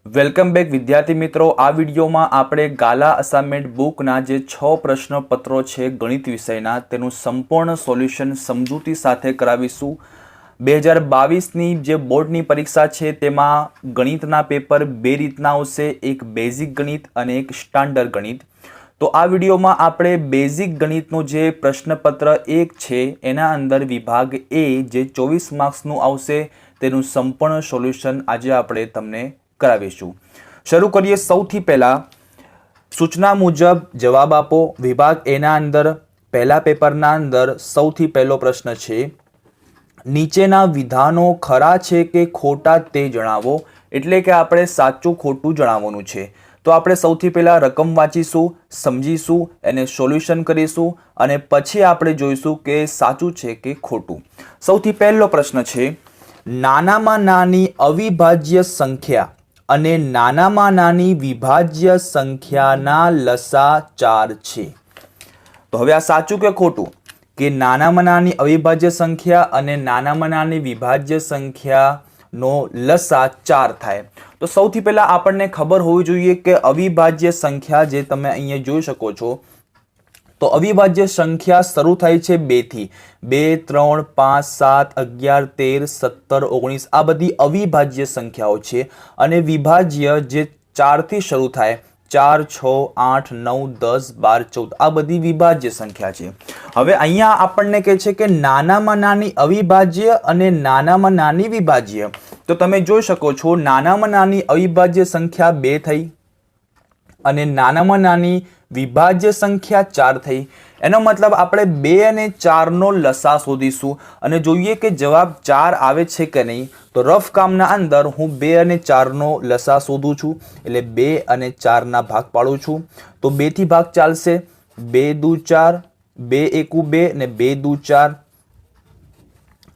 Welcome back વિદ્યાર્થી મિત્રો। આ વિડીયોમાં આપણે ગાલા અસાઇનમેન્ટ બુકના જે 6 પ્રશ્નપત્રો છે ગણિત વિષયના તેનું સંપૂર્ણ સોલ્યુશન સમજૂતી સાથે કરાવીશું। 2022ની જે બોર્ડની પરીક્ષા છે તેમાં ગણિતના પેપર બે રીતના આવશે, એક બેઝિક ગણિત અને એક સ્ટાન્ડર્ડ ગણિત। તો આ વિડીયોમાં આપણે બેઝિક ગણિતનું જે પ્રશ્નપત્ર 1 છે એના અંદર વિભાગ એ જે 24 માર્ક્સનું આવશે તેનું સંપૂર્ણ સોલ્યુશન આજે આપણે તમને કરાવીશું। શરૂ કરીએ। સૌથી પહેલા સૂચના મુજબ જવાબ આપો। વિભાગ એના અંદર પહેલા પેપરના અંદર સૌથી પહેલો પ્રશ્ન છે, નીચેના વિધાનો ખરા છે કે ખોટા તે જણાવો। એટલે કે આપણે સાચું ખોટું જણાવવાનું છે। તો આપણે સૌથી પહેલા રકમ વાંચીશું, સમજીશું, એને સોલ્યુશન કરીશું અને પછી આપણે જોઈશું કે સાચું છે કે ખોટું। સૌથી પહેલો પ્રશ્ન છે, નાનામાં નાની અવિભાજ્ય સંખ્યા અને નાનામાં નાની વિભાજ્ય સંખ્યાના લસા 4 છે। તો હવે આ સાચું કે ખોટું કે નાનામાં નાની અવિભાજ્ય સંખ્યા અને નાનામાં નાની વિભાજ્ય સંખ્યાનો લસા 4 થાય। તો સૌથી પહેલા આપણને ખબર હોવી જોઈએ કે અવિભાજ્ય સંખ્યા જે તમે અહીંયા જોઈ શકો છો, તો અવિભાજ્ય સંખ્યા શરૂ થાય છે 2 થી। 2, 3, 5, 7, 11, 13, 17, 19 આ બધી અવિભાજ્ય સંખ્યાઓ છે અને વિભાજ્ય જે 4 થી શરૂ થાય 4, 6, 8, 9, 10, 12, 14 આ બધી વિભાજ્ય સંખ્યા છે। હવે અહીંયા આપણને કહે છે કે નાનામાં નાની અવિભાજ્ય અને નાનામાં નાની વિભાજ્ય। તો તમે જોઈ શકો છો નાનામાં નાની અવિભાજ્ય સંખ્યા 2 થઈ અને નાનામાં નાની વિભાજ્ય સંખ્યા 4 થઈ। એનો મતલબ આપણે 2 અને 4 નો લસા શોધીશું અને જોઈએ કે જવાબ 4 આવે છે કે નહીં। તો રફ કામના અંદર હું 2 અને 4 નો લસા શોધું છું, એટલે 2 અને 4 ના ભાગ પાડું છું। તો 2 થી ભાગ ચાલશે, 2 દુ 4, 2 એકુ 2 ને 2 દુ 4,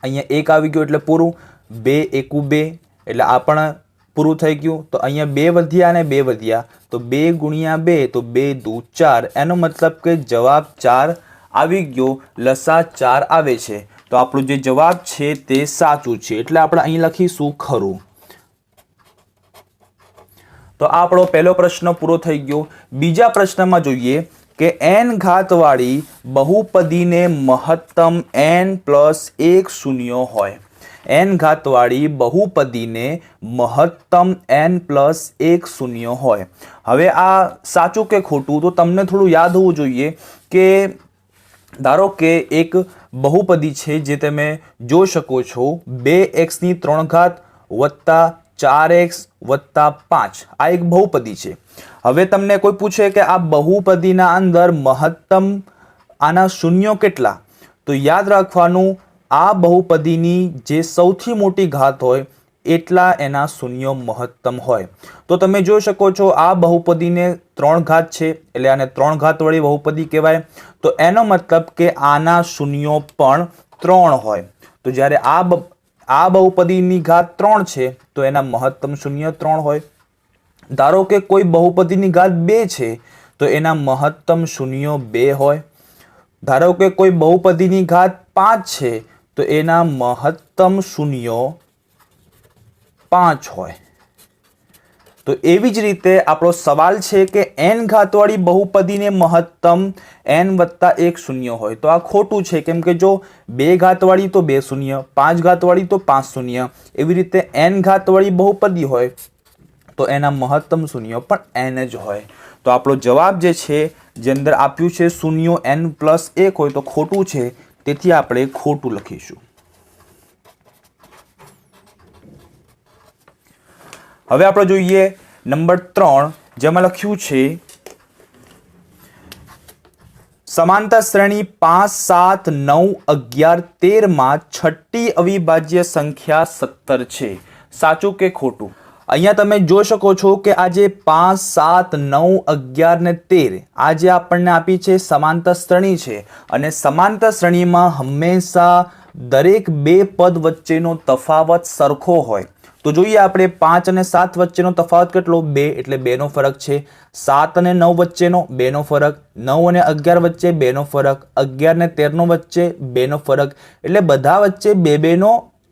અહીંયા 1 આવી ગયો એટલે પૂરું, 2 એકુ 2 એટલે આ પણ પૂરું થઈ ગયું। તો અહીંયા 2 વધ્યા અને 2 વધ્યા, તો 2 ગુણ્યા 2 તો 2 દુ 4, એનો મતલબ કે જવાબ 4 આવી ગયો, લસા 4 આવે છે। તો આપણો જે જવાબ છે તે સાચું છે, એટલે આપણે અહીં લખીશું ખરું। તો આ આપણો પહેલો પ્રશ્ન પૂરો થઈ ગયો। બીજા પ્રશ્નમાં જોઈએ કે n ઘાતવાળી બહુપદીને મહત્તમ n+1 શૂન્ય હોય। n ઘાતવાળી બહુપદીને મહત્તમ n+1 શૂન્ય હોય। હવે આ સાચું કે ખોટું તો તમને થોડું યાદ હોવું જોઈએ કે ધારો કે એક બહુપદી છે જે તમે જોઈ શકો છો 2x ની 3 ઘાત વત્તા 4x વત્તા 5 આ એક બહુપદી છે। હવે તમને કોઈ પૂછે કે આ બહુપદીના અંદર મહત્તમ આના શૂન્યો કેટલા, તો યાદ રાખવાનું આ બહુપદીની જે સૌથી મોટી ઘાત હોય એટલા એના શૂન્યો મહત્તમ હોય। તો તમે જોઈ શકો છો આ બહુપદીને 3 ઘાત છે એટલે આને 3 ઘાતવાળી બહુપદી કહેવાય। તો એનો મતલબ કે આના શૂન્યો પણ 3 હોય। તો જ્યારે આ બહુપદીની ઘાત 3 છે તો એના મહત્તમ શૂન્ય 3 હોય। ધારો કે કોઈ બહુપદીની ઘાત 2 છે તો એના મહત્તમ શૂન્યો 2 હોય। ધારો કે કોઈ બહુપદીની ઘાત 5 છે તો એના મહત્તમ શૂન્યો 5 હોય। તો એવી જ રીતે આપણો સવાલ છે કે n ઘાતવાળી બહુપદીને મહત્તમ n+1 શૂન્ય હોય। તો આ ખોટું છે, કેમ કે જો 2 ઘાતવાળી તો 2 શૂન્ય, 5 ઘાતવાળી તો 5 શૂન્ય, એવી રીતે n ઘાતવાળી બહુપદી હોય તો એના મહત્તમ શૂન્ય પણ n જ હોય। તો આપણો જવાબ જે છે જે અંદર આપ્યું છે શૂન્યો n+1 હોય તો ખોટું છે, તેથી આપણે ખોટું લખીશું। હવે આપણે જોઈએ નંબર 3, જેમાં લખ્યું છે સમાંતર શ્રેણી 5, 7, 9, 11, 13 માં છઠ્ઠી અવિભાજ્ય સંખ્યા 17 છે। સાચું કે ખોટું? અહીંયા તમે જોઈ શકો છો કે આ જે 5, 7, 9, 11 ને 13 આ જે આપણને આપી છે સમાંતર શ્રેણી છે અને સમાંતર શ્રેણીમાં હંમેશા દરેક બે પદ વચ્ચેનો તફાવત સરખો હોય। તો જોઈએ આપણે 5 અને 7 વચ્ચેનો તફાવત કેટલો? 2 એટલે 2 નો ફરક છે। 7 અને 9 વચ્ચેનો 2 નો ફરક, 9 અને 11 વચ્ચે 2 નો ફરક, 11 ને 13 નો વચ્ચે 2 નો ફરક, એટલે બધા વચ્ચે 2 નો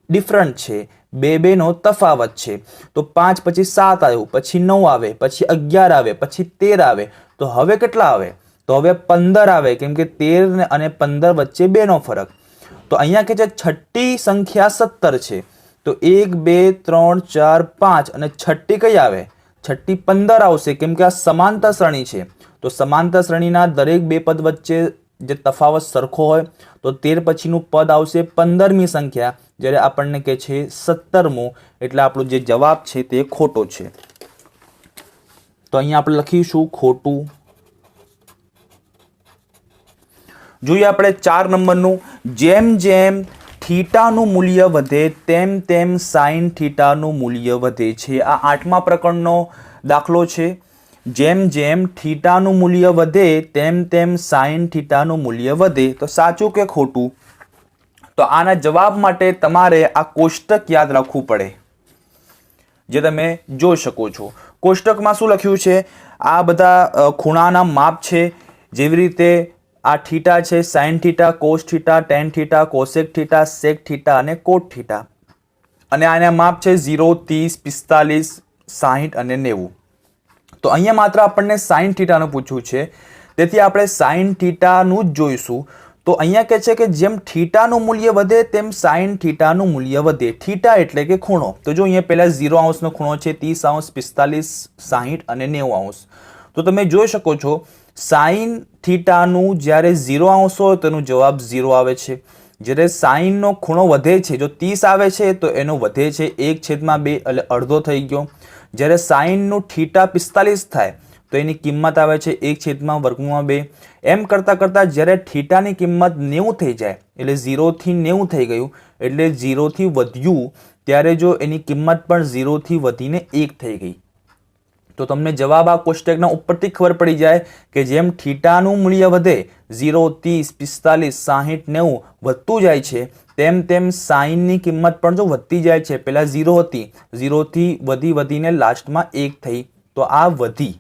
ડિફરન્ટ છે। બે નો તફાવત છે. તો 5 પછી 7 આવ્યું, પછી 9 આવે, પછી 11 આવે, પછી 13 આવે. તો હવે કેટલા આવે? તો હવે 15 આવે, કેમ કે 13 અને 15 વચ્ચે 2 નો ફરક. તો અહીંયા કે છે છઠ્ઠી સંખ્યા 17 છે. તો 1 2 3 4 5 અને છઠ્ઠી કઈ આવે? છઠ્ઠી 15 આવશે, કેમ કે આ સમાંતર શ્રેણી છે. તો સમાંતર શ્રેણીના દરેક બે પદ વચ્ચે જે તફાવત સરખો હોય તો 13 પછીનું પદ આવશે 15મી સંખ્યા, જ્યારે આપણને કહે છે 17મું. એટલે આપણો જે જવાબ છે તે ખોટો છે. તો અહીંયા આપણે લખીશું ખોટું. જોઈએ આપણે 4 નંબરનું. જેમ જેમ થીટાનું મૂલ્ય વધે તેમ તેમ સાઇન થીટાનું મૂલ્ય વધે છે. આ 8મા પ્રકરણનો દાખલો છે. જેમ જેમ થીટાનું મૂલ્ય વધે તેમ તેમ સાઇન થીટાનું મૂલ્ય વધે. તો સાચું કે ખોટું? તો આના જવાબ માટે તમારે આ કોષ્ટક યાદ રાખવું પડે, જે તમે જોઈ શકો છો. કોષ્ટકમાં શું લખ્યું છે? આ બધા ખૂણાના માપ છે. જેવી રીતે આ થીટા છે, sine theta, cos theta, tan theta, cosec theta, sec theta અને કોટ થીટા. અને આના માપ છે 0, 30, 45, 60 અને 90. તો અહીંયા માત્ર આપણને સાઇન થીટાનું પૂછ્યું છે, તેથી આપણે સાઇન થીટાનું જ જોઈશું. તો અહીંયા કહે છે કે જેમ થીટાનું મૂલ્ય વધે તેમ સાઇન થીટાનું મૂલ્ય વધે. થીટા એટલે કે ખૂણો. તો જો અહીંયા પહેલા 0 અંશનો ખૂણો છે, 30 અંશ, 45, 60 અને 90 અંશ. તો તમે જોઈ શકો છો સાઇન થીટાનું જ્યારે 0 અંશ હોય તો એનો જવાબ 0 આવે છે. જ્યારે સાઇનનો ખૂણો વધે છે, જો 30 આવે છે તો એનો વધે છે 1/2 એટલે અડધો થઈ ગયો. જ્યારે સાઇનનું થીટા 45 થાય તો એની કિંમત આવે છે 1/2. એમ કરતાં કરતાં જ્યારે થીટાની કિંમત 90 થઈ જાય, એટલે 0 થી 90 થઈ ગયું, એટલે 0 થી વધ્યું, ત્યારે જો એની કિંમત પણ 0 થી વધીને 1 થઈ ગઈ. તો તમને જવાબ આ કોષ્ટકના ઉપરથી ખબર પડી જાય કે જેમ થીટાનું મૂલ્ય વધે 0, 30, 45, 60, 90 વધતું જાય છે, તેમ તેમ સાઇનની કિંમત પણ જો વધતી જાય છે. પહેલા 0 હતી, 0 થી વધીને લાસ્ટમાં 1 થઈ, તો આ વધી.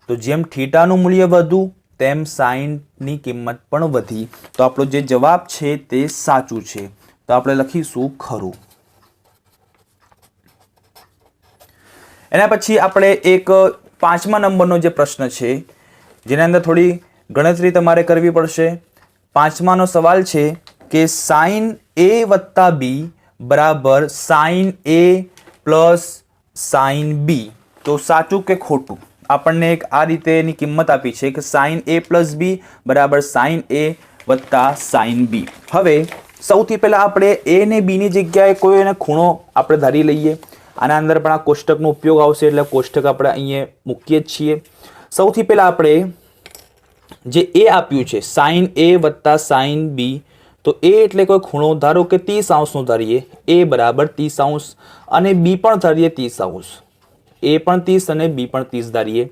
તો જેમ થીટાનું મૂલ્ય વધ્યું તેમ સાઇનની કિંમત પણ વધી. તો આપણો જે જવાબ છે તે સાચું છે. તો આપણે લખીશું ખરું. એના પછી આપણે એક 5મા નંબરનો જે પ્રશ્ન છે, જેના અંદર થોડી ગણતરી તમારે કરવી પડશે. 5માનો સવાલ છે કે સાઇન A વત્તા B બરાબર sine A plus sine B. તો સાચું કે ખોટું? આપણને એક આ રીતે એની કિંમત આપી છે કે સાઇન A પ્લસ B બરાબર સાઇન A વત્તા સાઇન B. હવે સૌથી પહેલાં આપણે A ને B ની જગ્યાએ કોઈ એને ખૂણો આપણે ધારી લઈએ. આના અંદર પણ આ કોષ્ટકનો ઉપયોગ આવશે, એટલે કોષ્ટક આપણે અહીંયા મૂકીએ જ છીએ. સૌથી પહેલાં આપણે જે A આપ્યું છે સાઇન A વત્તા સાઇન B, તો A એટલે કોઈ ખૂણો ધારો કે 30 અંશનો ધારીએ, A બરાબર 30 અંશ અને B પણ ધારીએ 30 અંશ. A પણ 30 અને B પણ 30 ધારીએ.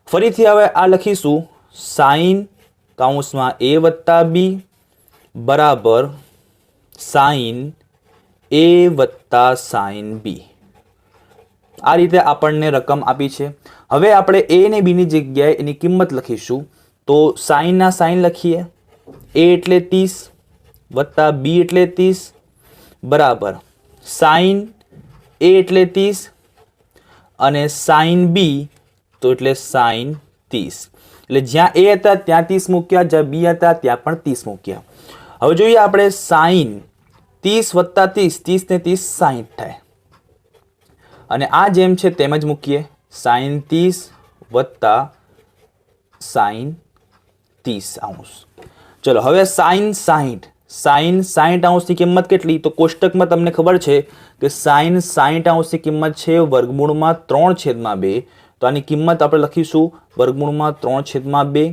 ફરીથી હવે આ લખીશું સાઇન કૌંસમાં A વત્તા B બરાબર સાઇન A વત્તા સાઇન B. આ રીતે આપણને રકમ આપી છે. હવે આપણે A અને B ની જગ્યાએ એની કિંમત લખીશું. તો સાઇનના સાઇન લખીએ, A એટલે 30 વત્તા B એટલે 30 બરાબર સાઇન A એટલે 30 અને સાઇન B તો એટલે સાઇન 30. એટલે જ્યાં A હતા ત્યાં 30 મૂક્યા, જ્યાં B હતા ત્યાં પણ 30 મૂક્યા. હવે જોઈએ આપણે સાઇન 30 વત્તા 30, 30 ને 30 60 થાય. અને આ જેમ છે તેમ જ મૂકીએ, સાઇન 30 વત્તા સાઇન 30 અંશ. ચલો હવે સાઇન 60, સાઇન 60 અંશની કિંમત કેટલી? તો કોષ્ટકમાં તમને ખબર છે કે સાઇન 60 અંશની કિંમત છે વર્ગમૂળમાં 3/2. તો આની કિંમત આપણે લખીશું વર્ગમૂળમાં 3/2.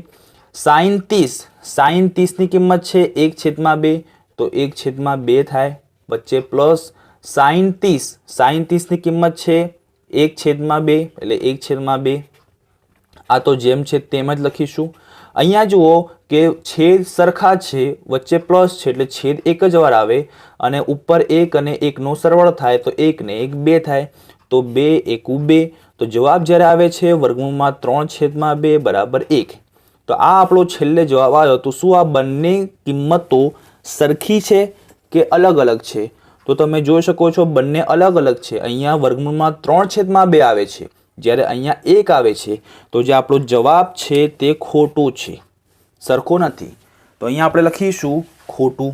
સાઇન 30, સાઇન 30ની કિંમત છે 1/2, તો 1/2 થાય, વચ્ચે પ્લસ સાઇન 30, સાઇન 30ની કિંમત છે 1/2 એટલે 1/2. આ તો જેમ છે તેમ જ લખીશું. અહીંયા જુઓ કે છેદ સરખા છે, વચ્ચે પ્લસ છે એટલે છેદ એક જ વાર આવે, અને ઉપર 1 અને 1નો સરવાળો થાય તો 1 ને 1 2 થાય, તો 2 એકુ 2. તો જવાબ જ્યારે આવે છે વર્ગમૂળમાં 3/2 બરાબર 1. તો આ આપણો છેલ્લે જવાબ આવ્યો. તો શું આ બંને કિંમતો સરખી છે કે અલગ અલગ છે? तो तमे जोई शको छो बंने अलग अलग छे। अहींया वर्गमूळमां 3/2 आवे छे, ज्यारे अहींया 1 आवे छे, तो जे आपणो जवाब छे ते खोटो छे, सरखो नथी। तो अहींया आपणे लखीशुं खोटું।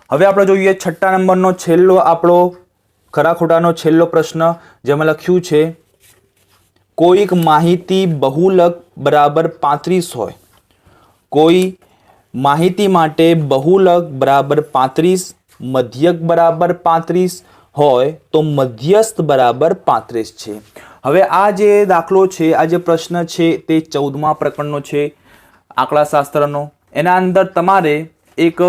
હવે આપણે જોઈએ 6 નંબરનો છેલ્લો આપણો ખરા ખોટાનો છેલ્લો પ્રશ્ન, જેમાં લખ્યું છે કોઈક માહિતી બહુલક બરાબર 35 હોય, કોઈ માહિતી માટે બહુલક બરાબર 35, મધ્યક બરાબર 35 હોય તો મધ્યસ્થ બરાબર 35 છે। હવે આ જે દાખલો છે, આ જે પ્રશ્ન છે તે 14મા પ્રકરણનો છે આંકડાશાસ્ત્રનો। એના અંદર તમારે એક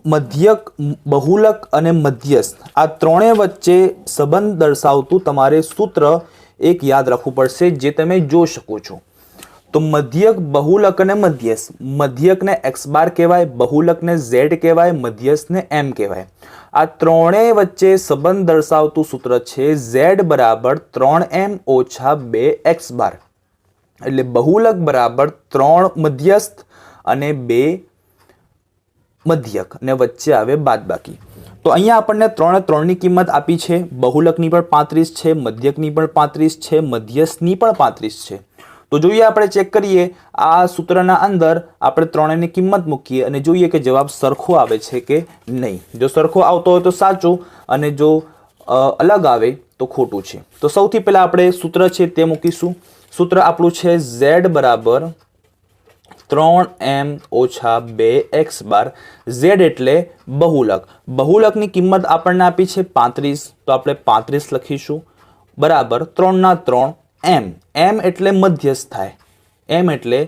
મધ્યક, બહુલક અને મધ્યસ્થ આ ત્રણે વચ્ચે સંબંધ દર્શાવતું તમારે સૂત્ર એક યાદ રાખવું પડશે, જે તમે જોઈ શકો છો। તો મધ્યક, બહુલક અને મધ્યસ્થ, મધ્યકને x બાર કહેવાય, બહુલકને z કહેવાય, મધ્યસ્થને m કહેવાય। આ ત્રણેય વચ્ચે સંબંધ દર્શાવતું સૂત્ર છે z બરાબર 3m ઓછા 2x બાર, એટલે બહુલક બરાબર 3 મધ્યસ્થ અને 2 મધ્યક, અને વચ્ચે આવે બાદબાકી। તો અહીંયા આપણને 3 3ની કિંમત આપી છે, બહુલકની પણ 35 છે, મધ્યકની પણ 35 છે, મધ્યસ્થની પણ 35 છે। તો જોઈએ આપણે ચેક કરીએ આ સૂત્રના અંદર આપણે ત્રણેયની કિંમત મૂકીએ અને જોઈએ કે જવાબ સરખો આવે છે કે નહીં। જો સરખો આવતો હોય તો સાચું, અને જો અલગ આવે તો ખોટું છે। તો સૌથી પહેલા આપણે સૂત્ર છે તે મૂકીશું। સૂત્ર આપણું છે z બરાબર 3m ઓછા 2x બાર, z એટલે બહુલક, બહુલકની કિંમત આપણને આપી છે 35, તો આપણે 35 લખીશું, બરાબર 3 ના 3 m, m એટલે મધ્યસ્થ થાય, m એટલે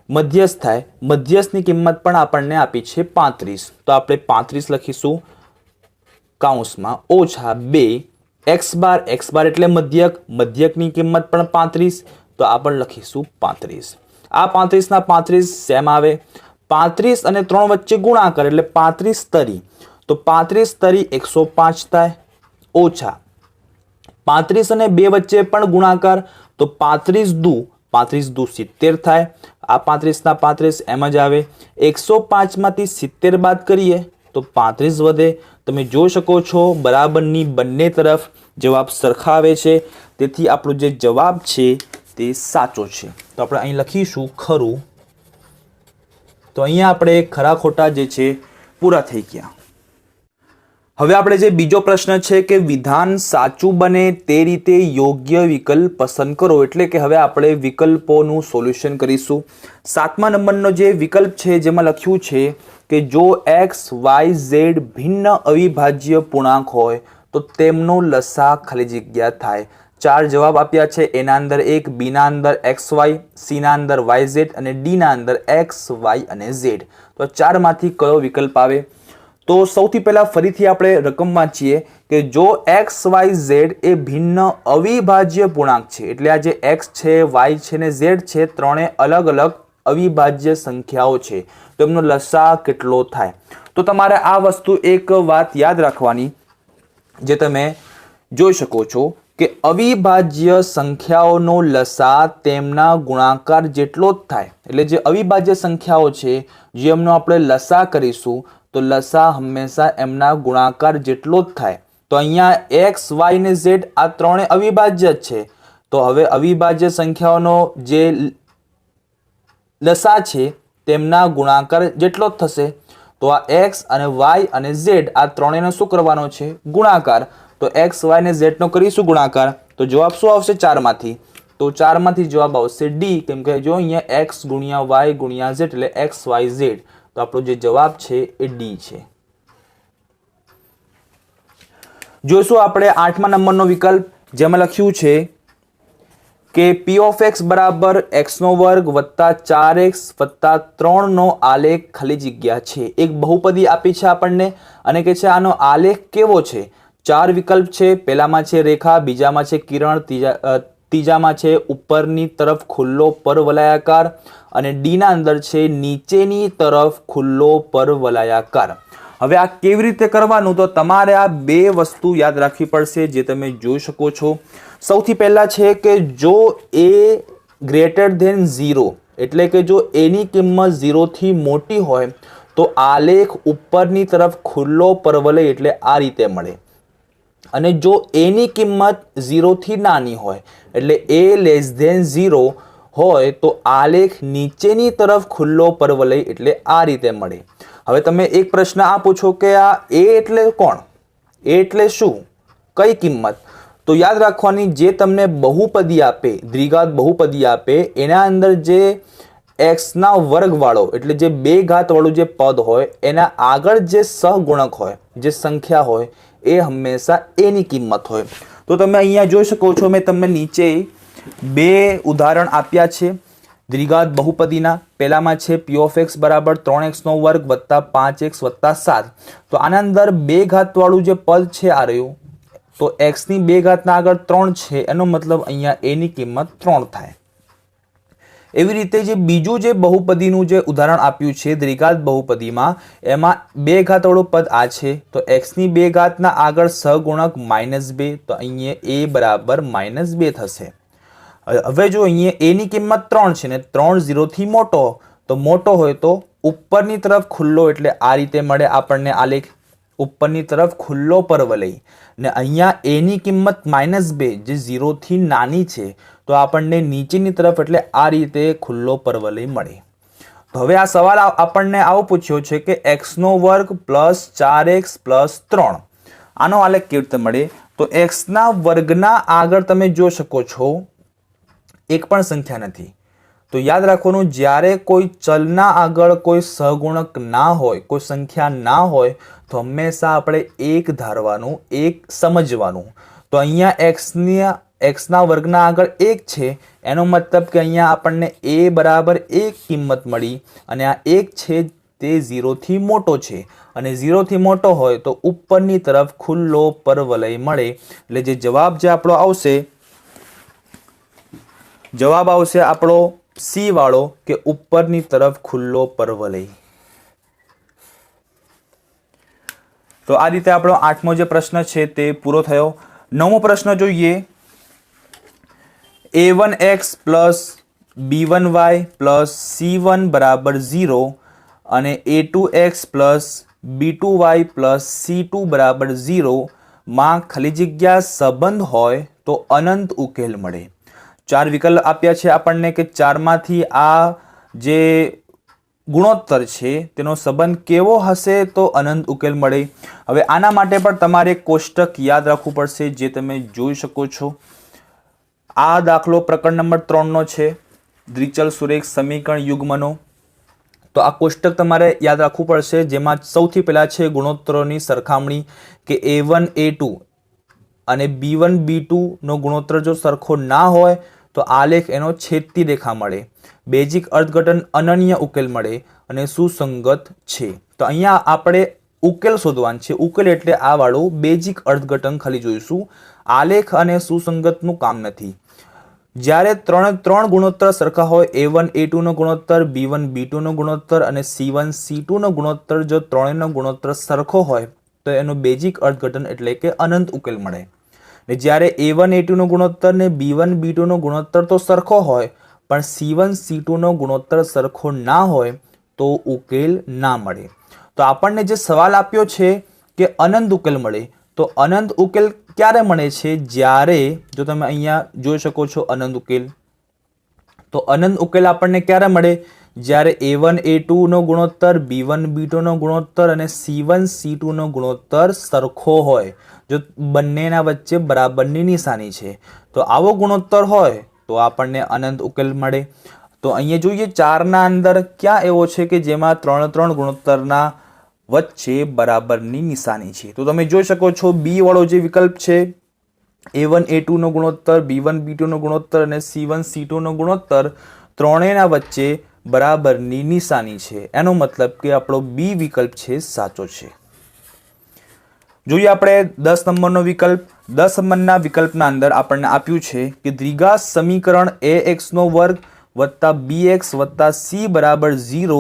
મધ્યસ્થ થાય, મધ્યસ્થની કિંમત પણ આપણને આપી છે 35, તો આપણે 35 લખીશું કૌંસમાં, ઓછા 2 x બાર એટલે મધ્યક, મધ્યકની કિંમત પણ 35, તો આપણે લખીશું 35। આ 35 ના 35 સેમ આવે, 35 અને 3 વચ્ચે ગુણાકાર એટલે 35 તરી, તો 35 તરી 105 થાય, ઓછા 35 અને 2 વચ્ચે પણ ગુણાકાર, તો 35 દુ 70 થાય। આ 35 ના 35 એમ જ આવે, 105 માંથી 70 બાદ કરીએ તો 35 વધે। તમે જોઈ શકો છો બરાબરની બંને તરફ જવાબ સરખા આવે છે, તેથી આપણો જે જવાબ છે તે સાચો છે। તો આપણે અહીં લખીશું ખરું। તો અહીંયા આપણે ખરા ખોટા જે છે પૂરા થઈ ગયા। હવે આપણે જે બીજો પ્રશ્ન છે કે વિધાન સાચું બને તે રીતે યોગ્ય વિકલ્પ પસંદ કરો, એટલે કે હવે આપણે વિકલ્પોનું સોલ્યુશન કરીશું। 7મા નંબરનો જે વિકલ્પ છે જેમાં લખ્યું છે કે જો x, y, z ભિન્ન અવિભાજ્ય પૂર્ણાંક હોય તો તેમનો લસા ખાલી જગ્યા થાય। 4 જવાબ આપ્યા છે, એના અંદર 1, બી ના અંદર xy, સી ના અંદર yz અને ડી ના અંદર x, y અને z। તો 4 માંથી કયો વિકલ્પ આવે? તો સૌથી પહેલા ફરીથી આપણે રકમ વાંચીએ કે જો x, y, z એ ભિન્ન અવિભાજ્ય પૂર્ણાંક છે, એટલે આ જે x છે, y છે ને z છે, ત્રણે અલગ અલગ અવિભાજ્ય સંખ્યાઓ છે, તો એમનો લસા કેટલો થાય? તો તમારે આ વસ્તુ એક વાત યાદ રાખવાની, જે તમે જોઈ શકો છો કે અવિભાજ્ય સંખ્યાઓનો લસા તેમના ગુણાકાર જેટલો જ થાય। એટલે જે અવિભાજ્ય સંખ્યાઓ છે જેમનો આપણે લસા કરીશું તો લસા હંમેશા એમના ગુણાકાર જેટલો જ થાય। તો અહીંયા x, y ને z આ ત્રણે અવિભાજ્ય છે, તો હવે અવિભાજ્ય સંખ્યાઓનો જે લસા છે તેમના ગુણાકાર જેટલો જ થશે। તો આ x અને y અને z આ ત્રણેયનો શું કરવાનો છે? ગુણાકાર। તો x, y ને z નો કરીશું ગુણાકાર, તો જવાબ શું આવશે 4 માંથી? તો 4 માંથી જવાબ આવશે ડી, કેમ કે જો અહીંયા x ગુણ્યા y ગુણ્યા z એટલે x, y, z, તો આપણો જે જવાબ છે એ ડી છે। જોઈશું આપણે 8મા નંબરનો વિકલ્પ, જેમાં લખ્યું છે કે p of x બરાબર x નો વર્ગ વત્તા 4x વત્તા 3 નો આલેખ ખાલી જગ્યા છે। એક બહુપદી આપી છે આપણને અને કે છે આનો આલેખ કેવો છે? 4 વિકલ્પ છે, પહેલામાં છે રેખા, બીજામાં છે કિરણ, ત્રીજામાં છે ઉપરની તરફ ખુલ્લો પરવલયાકાર અને ડી ના અંદર છે નીચેની તરફ ખુલ્લો પરવલયાકાર। હવે આ કેવી રીતે કરવાનું? તો તમારે આ બે વસ્તુ યાદ રાખવી પડશે, જે તમે જોઈ શકો છો। સૌથી પહેલા છે કે જો a ગ્રેટર ધેન 0 એટલે કે જો એની કિંમત 0 થી મોટી હોય તો આલેખ ઉપરની તરફ ખુલ્લો પરવલય એટલે આ રીતે મળે, અને જો એની કિંમત 0 થી નાની હોય એટલે a લેસ ધેન 0 હોય તો આલેખ નીચેની તરફ ખુલ્લો પરવલય એટલે આ રીતે મળે. હવે તમે એક પ્રશ્ન આ પૂછો કે આ a એટલે કોણ, a એટલે શું, કઈ કિંમત? તો યાદ રાખવાની, જે તમને બહુપદી આપે, દ્વિઘાત બહુપદી આપે, એના અંદર જે x ના વર્ગ વાળો એટલે જે 2 ઘાત વાળું જે પદ હોય એના આગળ જે સહગુણક હોય, જે સંખ્યા હોય, એ હંમેશા a ની કિંમત હોય. તો તમે અહીંયા જોઈ શકો છો, મેં તમને નીચે 2 ઉદાહરણ આપ્યા છે દ્વિઘાત બહુપદીના. પહેલામાં છે p of x બરાબર 3x નો વર્ગ વત્તા 5x વત્તા 7. તો આના અંદર 2 ઘાત વાળું જે પદ છે આ રહ્યું, તો x ની 2 ઘાતના આગળ 3 છે, એનો મતલબ અહીંયા a ની કિંમત 3 થાય. એવી રીતે જે બીજું જે બહુપદીનું જે ઉદાહરણ આપ્યું છે દ્વિઘાત બહુપદીમાં, એમાં 2 ઘાત વાળું પદ આ છે, તો x ની 2 ઘાતના આગળ સહગુણક -2, તો અહીંયા a બરાબર -2 થશે. હવે જો અહીંયા a ની કિંમત 3 છે ને 3 0 થી મોટો, તો મોટો હોય તો ઉપરની તરફ ખુલ્લો એટલે આ રીતે મળે આપણને આલેખ, ઉપરની તરફ ખુલ્લો પરવલય, ને અહીંયા a ની કિંમત -2 જે 0 થી નાની છે, તો આપણને નીચેની તરફ એટલે આ રીતે ખુલ્લો પરવલય મળે. તો હવે આ સવાલ આપણને આવો પૂછ્યો છે કે x નો વર્ગ પ્લસ 4x પ્લસ 3 આનો આલેખ કેવી રીતે મળે? તો x ના વર્ગના આગળ તમે જોઈ શકો છો એક પણ સંખ્યા નથી. તો યાદ રાખવાનું, જ્યારે કોઈ ચલના આગળ કોઈ સહગુણક ના હોય, કોઈ સંખ્યા ના હોય, તો હંમેશા આપણે એક ધારવાનું, એક સમજવાનું. તો અહીંયા x ના વર્ગના આગળ 1 છે, એનો મતલબ કે અહીંયા આપણને a બરાબર 1 કિંમત મળી, અને આ 1 છે તે 0 થી મોટો છે, અને 0 થી મોટો હોય તો ઉપરની તરફ ખુલ્લો પરવલય મળે. એટલે જે જવાબ જે આપણો આવશે, જવાબ આવશે આપણો C વાળો, કે ઉપરની તરફ ખુલ્લો પરવલય. તો આ રીતે આપણો 8મો જે પ્રશ્ન છે તે પૂરો થયો. 9મો પ્રશ્ન જોઈએ. a1x plus b1y plus c1 બરાબર 0 અને a2x plus b2y plus c2 બરાબર 0 માં ખાલી જગ્યા સંબંધ હોય તો અનંત ઉકેલ મળે. 4 વિકલ્પ આપ્યા છે આપણને કે 4માંથી આ જે ગુણોત્તર છે તેનો સંબંધ કેવો હશે તો અનંત ઉકેલ મળે. હવે આના માટે પણ તમારે કોષ્ટક યાદ રાખવું પડશે, જે તમે જોઈ શકો છો. આ દાખલો પ્રકરણ નંબર 3નો છે, દ્વિચલ સુરેખ સમીકરણ યુગ્મનો. તો આ કોષ્ટક તમારે યાદ રાખવું પડશે, જેમાં સૌથી પહેલા છે ગુણોત્તરોની સરખામણી, કે a1 a2 અને b1 b2 નો ગુણોત્તર જો સરખો ના હોય તો આલેખ એનો છેદતી રેખા મળે, બેઝિક અર્થઘટન અનન્ય ઉકેલ મળે અને સુસંગત છે. તો અહીંયા આપણે ઉકેલ શોધવાનું છે. ઉકેલ એટલે આ વાળું બેઝિક અર્થઘટન ખાલી જોઈશું, આલેખ અને સુસંગતનું કામ નથી. જ્યારે ત્રણ ગુણોત્તર સરખા હોય, a1 a2 નો ગુણોત્તર, b1 b2 નો ગુણોત્તર અને c1 c2 નો ગુણોત્તર, જો ત્રણેયનો ગુણોત્તર સરખો હોય તો એનું બેઝિક અર્થઘટન એટલે કે અનંત ઉકેલ મળે. ને જ્યારે a1 a2 નો ગુણોત્તર ને b1 b2 નો ગુણોત્તર તો સરખો હોય, પણ c1 c2 નો ગુણોત્તર સરખો ના હોય તો ઉકેલ ના મળે. તો આપણને જે સવાલ આપ્યો છે કે અનંત ઉકેલ મળે, તો અનંત ઉકેલ ક્યારે મળે છે? જ્યારે, જો તમે અહીંયા જોઈ શકો છો અનંત ઉકેલ, તો અનંત ઉકેલ આપણને ક્યારે મળે? જ્યારે a1 a2 નો ગુણોત્તર, b1 b2 નો ગુણોત્તર અને c1 c2 નો ગુણોત્તર સરખો હોય, જો બંનેના વચ્ચે બરાબરની નિશાની છે, તો આવો ગુણોત્તર હોય તો આપણને અનંત ઉકેલ મળે. તો અહીંયા જોઈએ 4ના અંદર ક્યાં એવો છે કે જેમાં ત્રણ ગુણોત્તરના વચ્ચે બરાબરની નિશાની છે? તો તમે જોઈ શકો છો બી વાળો જે વિકલ્પ છે, a1 a2 નો ગુણોત્તર, b1 b2 નો ગુણોત્તર અને c1 c2 નો ગુણોત્તર ત્રણેયના વચ્ચે બરાબરની નિશાની છે. એનો મતલબ કે આપણો બી વિકલ્પ છે સાચો છે. જોઈએ આપણે 10 નંબરનો વિકલ્પ. 10 નંબરના વિકલ્પના અંદર આપણને આપ્યું છે કે દ્વિઘાત સમીકરણ ax નો વર્ગ વત્તા bx વત્તા c બરાબર 0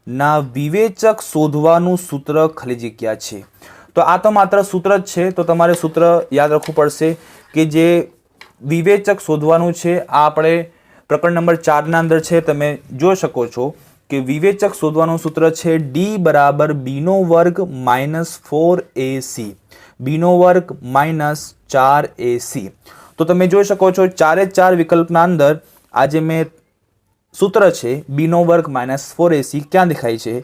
ના વિવેચક શોધવાનું સૂત્ર ખાલી જગ્યા છે. તો આ તો માત્ર સૂત્ર જ છે, તો તમારે સૂત્ર યાદ રાખવું પડશે કે જે વિવેચક શોધવાનું છે આ આપણે પ્રકરણ નંબર 4 ના અંદર છે તમે જોઈ શકો છો કે વિવેચક શોધવાનું સૂત્ર છે d બરાબર b નો વર્ગ માઇનસ 4ac, b નો વર્ગ માઇનસ 4ac. તો તમે જોઈ શકો છો 4 વિકલ્પના અંદર આ જે મેં સૂત્ર છે b નો વર્ગ માઇનસ 4ac ક્યાં દેખાય છે?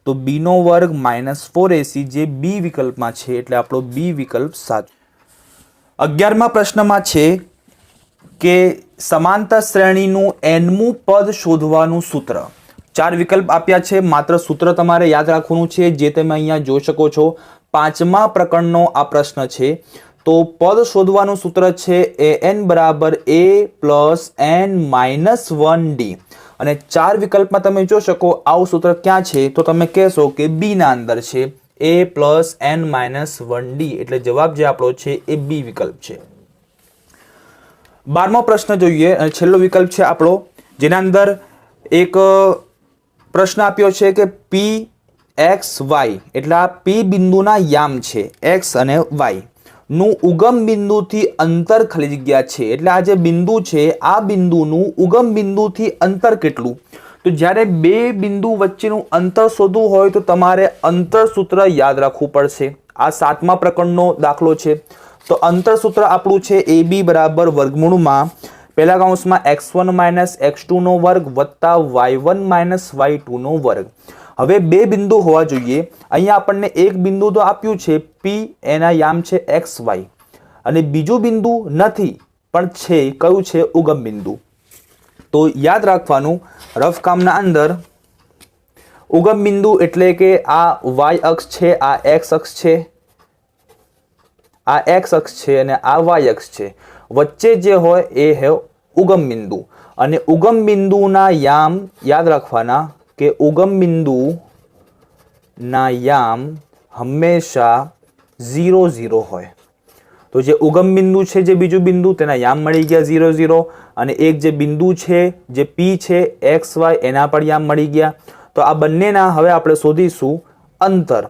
તો b નો વર્ગ માઇનસ 4ac જે બી વિકલ્પમાં છે, એટલે આપણો બી વિકલ્પ સાચો. 11મા પ્રશ્નમાં છે કે સમાંતર શ્રેણીનું nમું પદ શોધવાનું સૂત્ર. 4 વિકલ્પ આપ્યા છે, માત્ર સૂત્ર તમારે યાદ રાખવાનું છે જે તમે અહીંયા જોઈ શકો છો. 5મા પ્રકરણનો આ પ્રશ્ન છે. તો પદ શોધવાનું સૂત્ર છે an બરાબર a plus n minus 1d. અને 4 વિકલ્પમાં તમે જોઈ શકો આવું સૂત્ર ક્યાં છે? તો તમે કહેશો કે બી ના અંદર છે, a plus n minus 1d. એટલે જવાબ જે આપણો છે એ બી વિકલ્પ છે. 12મો પ્રશ્ન જોઈએ અને છેલ્લો વિકલ્પ છે આપણો, જેના અંદર એક પ્રશ્ન આપ્યો છે કે p x y એટલે આ p બિંદુના યામ છે x અને y નું ઉગમ બિંદુથી અંતર ખાલી જગ્યા છે. એટલે આ જે બિંદુ છે આ બિંદુનું ઉગમ બિંદુથી અંતર કેટલું? તો જ્યારે બે બિંદુ વચ્ચેનું અંતર શોધવું હોય તો તમારે અંતર સૂત્ર યાદ રાખવું પડશે. આ 7મા પ્રકરણનો દાખલો છે. તો અંતર સૂત્ર આપણું છે ab બરાબર વર્ગમૂળમાં પહેલા કૌંસમાં x1 માઇનસ x2 નો વર્ગ વત્તા y1 માઇનસ y2 નો વર્ગ. હવે બે બિંદુ હોવા જોઈએ. અહીંયા આપણને એક બિંદુ તો આપ્યું છે p, એના યામ છે xy, અને બીજું બિંદુ નથી પણ છે કયું છે? ઉગમ બિંદુ. તો યાદ રાખવાનું રફ કામના અંદર ઉગમ બિંદુ એટલે કે આ y અક્ષ છે, આ x અક્ષ છે, આ x અક્ષ છે અને આ y અક્ષ છે. વચ્ચે જે હોય એ હે ઉગમ બિંદુ. અને ઉગમ બિંદુના યામ યાદ રાખવાના કે ઉગમ બિંદુ ના યામ હંમેશા 0 0 હોય. તો જે ઉગમ બિંદુ છે જે બીજું બિંદુ તેના યામ મળી ગયા 0 0, અને એક જે બિંદુ છે જે p છે xy એના પર યામ મળી ગયા. તો આ બંનેના હવે આપણે શોધીશું અંતર.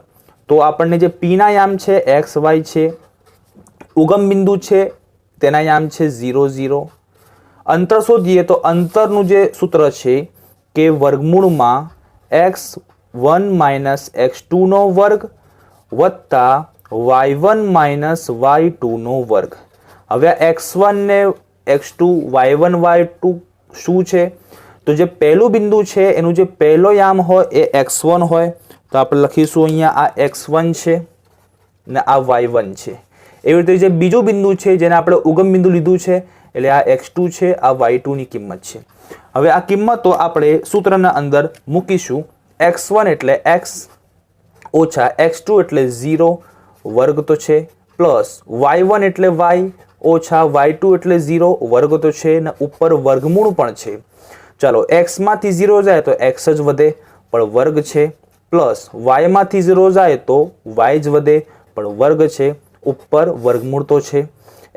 તો આપણને જે p ના યામ છે xy છે, ઉગમ બિંદુ છે તેના યામ છે 0 0. અંતર શોધીએ તો અંતરનું જે સૂત્ર છે કે વર્ગમૂળમાં x1 માઇનસ x2 નો વર્ગ વત્તા y1 માઇનસ y2 નો વર્ગ. હવે આ x1 ને x2 y1 y2 શું છે? તો જે પહેલું બિંદુ છે એનું જે પહેલો યામ હોય એ x1 હોય. તો આપણે લખીશું અહીંયા આ x1 છે ને આ y1 છે. એવી રીતે જે બીજું બિંદુ છે જેને આપણે ઉગમ બિંદુ લીધું છે એટલે આ x2 છે, આ y2 ની કિંમત છે. હવે આ કિંમતો આપણે સૂત્રના અંદર મૂકીશું. x1 એટલે x ઓછા x2 એટલે 0 વર્ગ તો છે, પ્લસ y1 એટલે y ઓછા y2 એટલે 0 વર્ગ તો છે, ને ઉપર વર્ગમૂળ પણ છે. ચાલો x માંથી 0 જાય તો x જ વધે પણ વર્ગ છે, પ્લસ y માંથી 0 જાય તો y જ વધે પણ વર્ગ છે, ઉપર વર્ગમૂળ તો છે.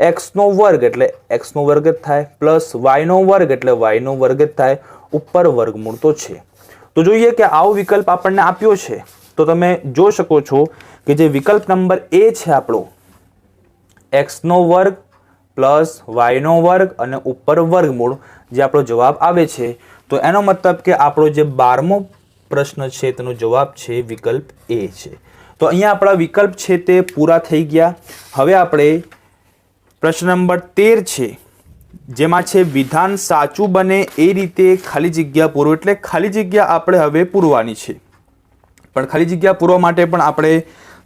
x નો વર્ગ એટલે x નો વર્ગ જ થાય, પ્લસ y નો વર્ગ એટલે y નો વર્ગ જ થાય, ઉપર વર્ગમૂળ તો છે. તો જોઈએ કે આવો વિકલ્પ આપણને આપ્યો છે. તો તમે જોઈ શકો છો કે જે વિકલ્પ નંબર a છે આપણો x નો વર્ગ પ્લસ y નો વર્ગ અને ઉપર વર્ગમૂળ જે આપણો જવાબ આવે છે. તો એનો મતલબ કે આપણો જે 12મો પ્રશ્ન છે તેનો જવાબ છે વિકલ્પ a છે. તો અહીંયા આપણા વિકલ્પ છે તે પૂરા થઈ ગયા. હવે આપણે પ્રશ્ન નંબર 13 છે જેમાં છે વિધાન સાચું બને એ રીતે ખાલી જગ્યા પૂરો. એટલે ખાલી જગ્યા આપણે હવે પૂરવાની છે, પણ ખાલી જગ્યા પૂરવા માટે પણ આપણે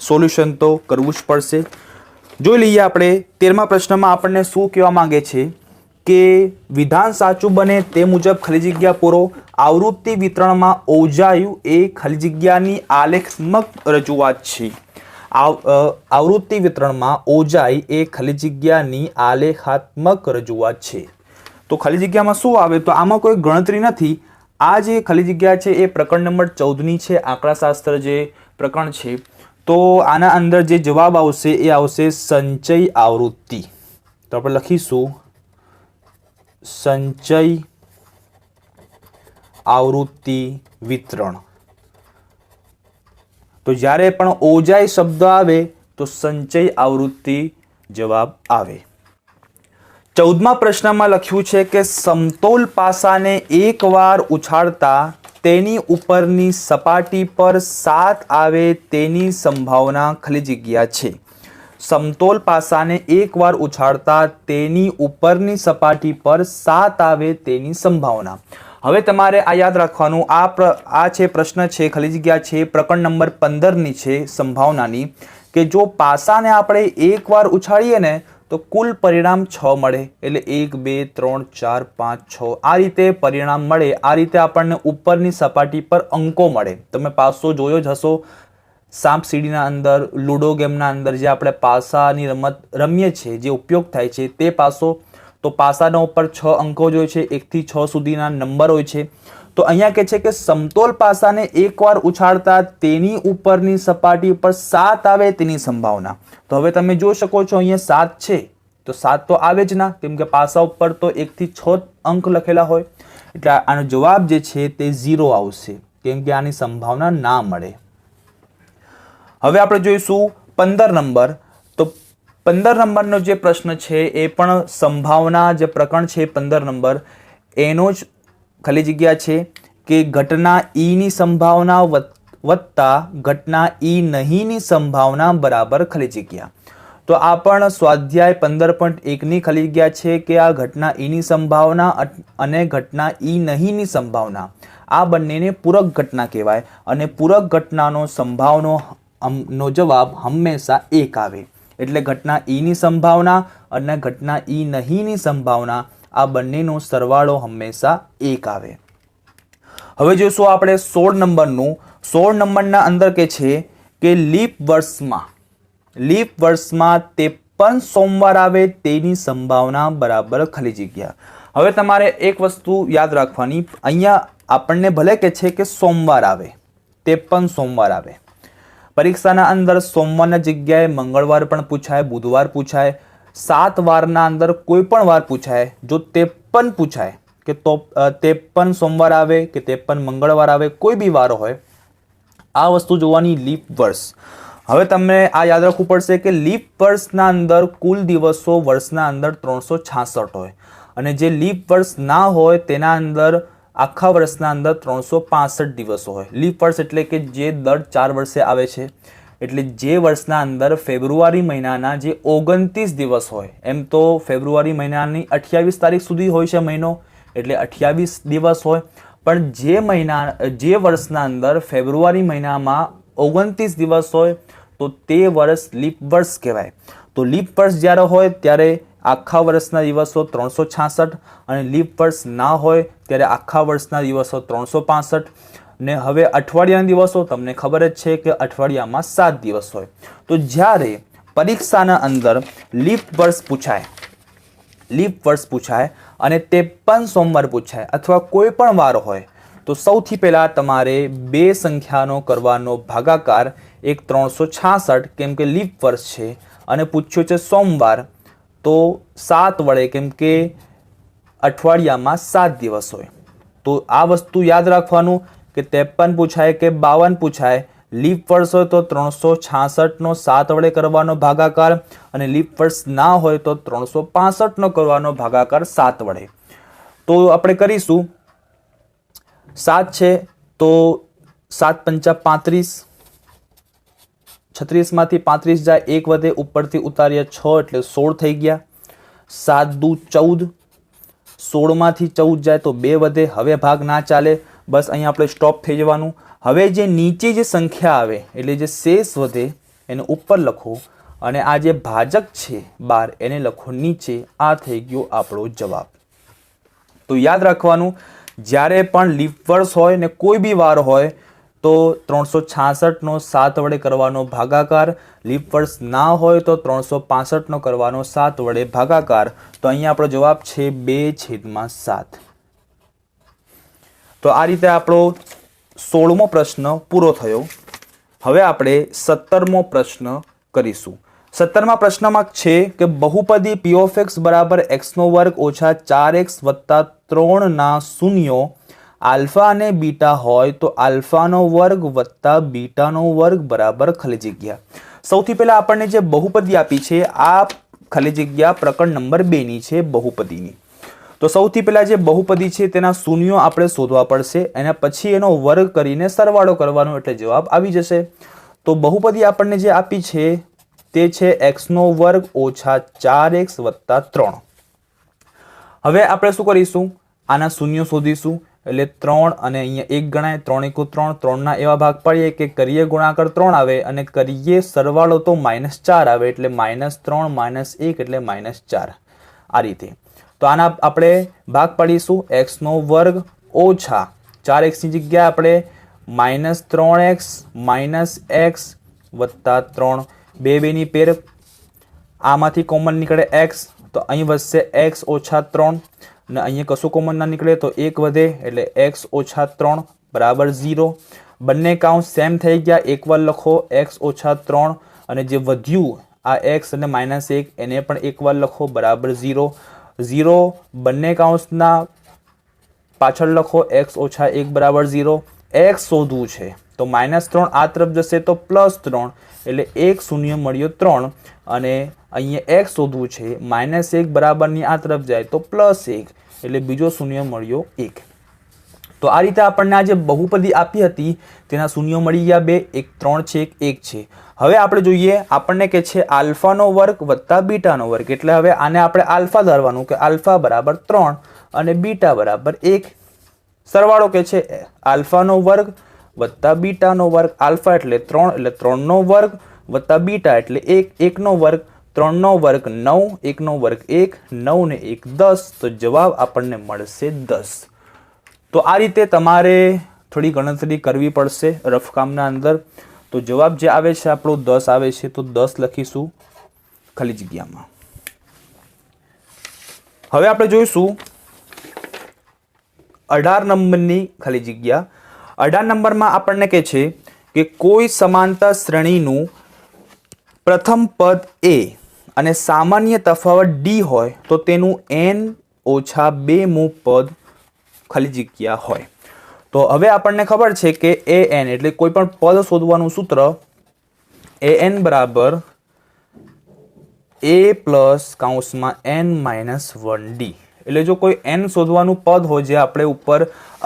સોલ્યુશન તો કરવું જ પડશે. જોઈ લઈએ આપણે 13મા પ્રશ્નમાં આપણને શું કહેવા માંગે છે કે વિધાન સાચું બને તે મુજબ ખાલી જગ્યા પૂરો. આવૃત્તિ વિતરણમાં ઓજાયું એ ખાલી જગ્યાની આલેખાત્મક રજૂઆત છે. આવૃત્તિ વિતરણમાં ઓજાઈ એ ખાલી જગ્યાની આલેખાત્મક રજૂઆત છે. તો ખાલી જગ્યામાં શું આવે? તો આમાં કોઈ ગણતરી નથી. આ જે ખાલી જગ્યા છે એ પ્રકરણ નંબર 14ની છે, આંકડાશાસ્ત્ર જે પ્રકરણ છે. તો આના અંદર જે જવાબ આવશે એ આવશે સંચય આવૃત્તિ. તો આપણે લખીશું સંચય આવૃત્તિ વિતરણ. તો જ્યારે પણ ઓજાઈ શબ્દ આવે તો સંચય આવૃત્તિ જવાબ આવે. 14મા પ્રશ્નમાં લખ્યું છે કે સમતોલ પાસાને એકવાર ઉછાળતા તેની ઉપરની સપાટી પર 7 આવે તેની સંભાવના ખાલી જગ્યા છે। સમતોલ પાસાને એકવાર ઉછાળતા તેની ઉપરની સપાટી પર 7 આવે તેની સંભાવના। હવે તમારે આ યાદ રાખવાનું, આ છે પ્રશ્ન છે, ખાલી જગ્યા છે પ્રકરણ નંબર 15ની છે સંભાવનાની, કે જો પાસાને આપણે એકવાર ઉછાળીએ ને તો કુલ પરિણામ 6 મળે, એટલે 1 2 3 4 5 6 આ રીતે પરિણામ મળે। આ રીતે આપણને ઉપરની સપાટી પર અંકો મળે। તમે પાસો જોયો જ હશો સાપ સીડીના અંદર, લૂડો ગેમના અંદર જે આપણે પાસાની રમત રમીએ છીએ, જે ઉપયોગ થાય છે તે પાસો, તો પાસાના ઉપર 6 અંકો જ હોય છે, 1 થી 6 સુધીના નંબર હોય છે। તો અહીંયા કહે છે કે સમતોલ પાસાને એકવાર ઉછાળતા તેની ઉપરની સપાટી પર 7 આવે તેની સંભાવના। તો હવે તમે જોઈ શકો છો અહીંયા 7 છે, તો 7 તો આવે જ ના, કેમ કે પાસા ઉપર તો 1 થી 6 અંક લખેલા હોય, એટલે આનો જવાબ જે છે તે 0 આવશે, કેમ કે આની સંભાવના ના મળે। હવે આપણે જોઈશું 15 નંબર। તો 15 નંબરનો જે પ્રશ્ન છે એ પણ સંભાવના જે પ્રકરણ છે 15 નંબર એનો જ ખાલી જગ્યા છે કે ઘટના ઈની સંભાવના વત્તા ઘટના ઈ નહીંની સંભાવના બરાબર ખાલી જગ્યા। તો આ પણ સ્વાધ્યાય 15.1ની ખાલી જગ્યા છે કે આ ઘટના ઈની સંભાવના અને ઘટના ઈ નહીંની સંભાવના આ બંનેને પૂરક ઘટના કહેવાય, અને પૂરક ઘટનાનો સંભાવનો જવાબ હંમેશા 1 આવે। એટલે ઘટના ઈની સંભાવના અને ઘટના ઈ નહીંની સંભાવના આ બંનેનો સરવાળો હંમેશા 1 આવે। હવે જોઈશું આપણે 16 નંબરનું। 16 નંબરના અંદર કે છે કે લીપ વર્ષમાં 53 સોમવાર આવે તેની સંભાવના બરાબર ખાલી જગ્યા। હવે તમારે એક વસ્તુ યાદ રાખવાની, અહીંયા આપણને ભલે કે છે કે સોમવાર આવે, 53 સોમવાર આવે, પરીક્ષાના અંદર સોમવારના જગ્યાએ મંગળવાર પણ પૂછાય, બુધવાર પૂછાય, 7 વારના અંદર કોઈ પણ વાર પૂછાય। જો 53 પૂછાય કે તો 53 સોમવાર આવે કે 53 મંગળવાર આવે, કોઈ બી વાર હોય, આ વસ્તુ જોવાની લીપ વર્ષ। હવે તમને આ યાદ રાખવું પડશે કે લીપ વર્ષના અંદર કુલ દિવસો વર્ષના અંદર 366 હોય, અને જે લીપ વર્ષ ના હોય તેના અંદર આખા વર્ષના અંદર 365 દિવસો હોય। લીપ વર્ષ એટલે કે જે દર 4 વર્ષે આવે છે, એટલે જે વર્ષના અંદર ફેબ્રુઆરી મહિનાના જે 29 દિવસ હોય, એમ તો ફેબ્રુઆરી મહિનાની 28 તારીખ સુધી હોય છે મહિનો, એટલે 28 દિવસ હોય, પણ જે વર્ષના અંદર ફેબ્રુઆરી મહિનામાં 29 દિવસ હોય તો તે વર્ષ લીપ વર્ષ કહેવાય। તો લીપ વર્ષ જ્યારે હોય ત્યારે આખા વર્ષના દિવસો 366, અને લીપ વર્ષ ના હોય ત્યારે આખા વર્ષના દિવસો 365। ને હવે અઠવાડિયાના દિવસો તમને ખબર જ છે કે અઠવાડિયામાં 7 દિવસ હોય। તો જ્યારે પરીક્ષાના અંદર લીપ વર્ષ પૂછાય અને 53 સોમવાર પૂછાય અથવા કોઈ પણ વાર હોય, તો સૌથી પહેલાં તમારે 2 સંખ્યાનો કરવાનો ભાગાકાર, એક 366 કેમ કે લીપ વર્ષ છે, અને પૂછ્યો છે સોમવાર, તો 7 વડે કેમ કે અઠવાડિયામાં 7 દિવસ હોય। તો આ વસ્તુ યાદ રાખવાનું કે 53 પૂછાય કે 52 પૂછાય, લીપ વર્ષ હોય તો 366નો 7 વડે કરવાનો ભાગાકાર, અને લીપ વર્ષ ના હોય તો 365નો કરવાનો ભાગાકાર 7 વડે। તો આપણે કરીશું, 7 છે તો 7 પંચા 35, 36માંથી 35 જાય, 1 વધે, ઉપરથી ઉતારીએ 6 એટલે 16 થઈ ગયા, 7 દુ 14, 16માંથી 14 જાય તો 2 વધે, હવે ભાગ ના ચાલે, બસ અહીંયા આપણે સ્ટોપ થઈ જવાનું। હવે જે નીચે જે સંખ્યા આવે એટલે જે શેષ વધે એને ઉપર લખો, અને આ જે ભાજક છે 12 એને લખો નીચે। આ થઈ ગયો આપણો જવાબ। તો યાદ રાખવાનું, જ્યારે પણ લીપ વર્ષ હોય ને કોઈ બી વાર હોય તો 366નો 7 વડે કરવાનો ભાગાકાર, લીપ વર્ષ ના હોય તો 365નો કરવાનો 7 વડે ભાગાકાર। તો અહીંયા આપણો જવાબ છે 2/7। તો આ રીતે આપણો 16મો પ્રશ્ન પૂરો થયો। હવે આપણે 17મો પ્રશ્ન કરીશું। 17મા પ્રશ્નમાં છે કે બહુપદી p of x બરાબર x નો વર્ગ ઓછા 4x વત્તા 3 ના શૂન્યો આલ્ફા અને બીટા હોય તો આલ્ફાનો વર્ગ વત્તા બીટાનો વર્ગ બરાબર ખાલી જગ્યા। સૌથી પહેલા આપણને જે બહુપદી આપી છે, આ ખાલી જગ્યા પ્રકરણ નંબર 2 ની છે બહુપદીની। તો સૌથી પહેલા જે બહુપદી છે તેના શૂન્યો આપણે શોધવા પડશે અને પછી એનો વર્ગ કરીને સરવાળો કરવાનો એટલે જવાબ આવી જશે। તો બહુપદી આપણને જે આપી છે તે છે x² - 4x + 3। હવે આપણે શું કરીશું, આના શૂન્યો શોધીશું એટલે 3 અને અહીંયા 1 ગણાય, 3 * 3, 3 ના એવા ભાગ પાડીએ કે કરીએ ગુણાકાર 3 આવે અને કરીએ સરવાળો તો -4 આવે એટલે -3 - 1 એટલે -4 આ રીતે। તો આના આપણે ભાગ પાડીશું x² - 4x ની જગ્યાએ આપણે -3x - x + 3 બે ની પેર, આમાંથી કોમન નીકળે x તો અહીં વધશે x - 3 અને અહીંયા કશું કોમન ના નીકળે તો 1 વધે એટલે x - 3 = 0। બંને કાઉન્સ સેમ થઈ ગયા, એક વાર લખો x - 3 અને જે વધ્યું આ x અને -1 એને પણ એક વાર લખો બરાબર 0। 0 બંને કાઉન્સના પાછળ લખો x - 1 = 0। x શોધવું છે તો -3 આ તરફ જશે તો +3 એટલે એક શૂન્ય મળ્યો 3 અને અહીંયા x શોધવું છે -1 બરાબરની આ તરફ જાય તો +1 એટલે બીજો શૂન્ય મળ્યો 1। તો આ રીતે આપણને આ જે બહુપદી આપી હતી તેના શૂન્યો મળી ગયા 2, એક 3 છે, એક 1 છે। હવે આપણે જોઈએ, આપણને કે છે આલ્ફાનો વર્ગ વત્તા બીટાનો વર્ગ, એટલે હવે આને આપણે આલ્ફા ધારવાનું કે આલ્ફા બરાબર 3 અને બીટા બરાબર 1। સરવાળો કે છે આલ્ફાનો વર્ગ વત્તા બીટાનો વર્ગ, આલ્ફા એટલે 3 એટલે 3નો વર્ગ વત્તા બીટા એટલે 1, 1નો વર્ગ, 3નો વર્ગ 9, 1નો વર્ગ 1, 9 ને 1 10, તો જવાબ આપણને મળશે 10। તો આ રીતે તમારે થોડી ગણતરી કરવી પડશે રફ કામના અંદર। તો જવાબ જે આવે છે આપણો 10 આવે છે, તો 10 લખીશું ખાલી જગ્યામાં। હવે આપણે જોઈશું 18 નંબરની ખાલી જગ્યા। 18 નંબરમાં આપણને કહે છે કે કોઈ સમાંતર શ્રેણીનું પ્રથમ પદ a અને સામાન્ય તફાવત d હોય તો તેનું n - 2મું પદ ખાલી જગ્યા હોય। તો હવે આપણને ખબર છે કે an એટલે કોઈ પણ પદ શોધવાનું સૂત્ર an બરાબર a + n - 1d। એટલે જો કોઈ n શોધવાનું પદ હોય, જે આપણે ઉપર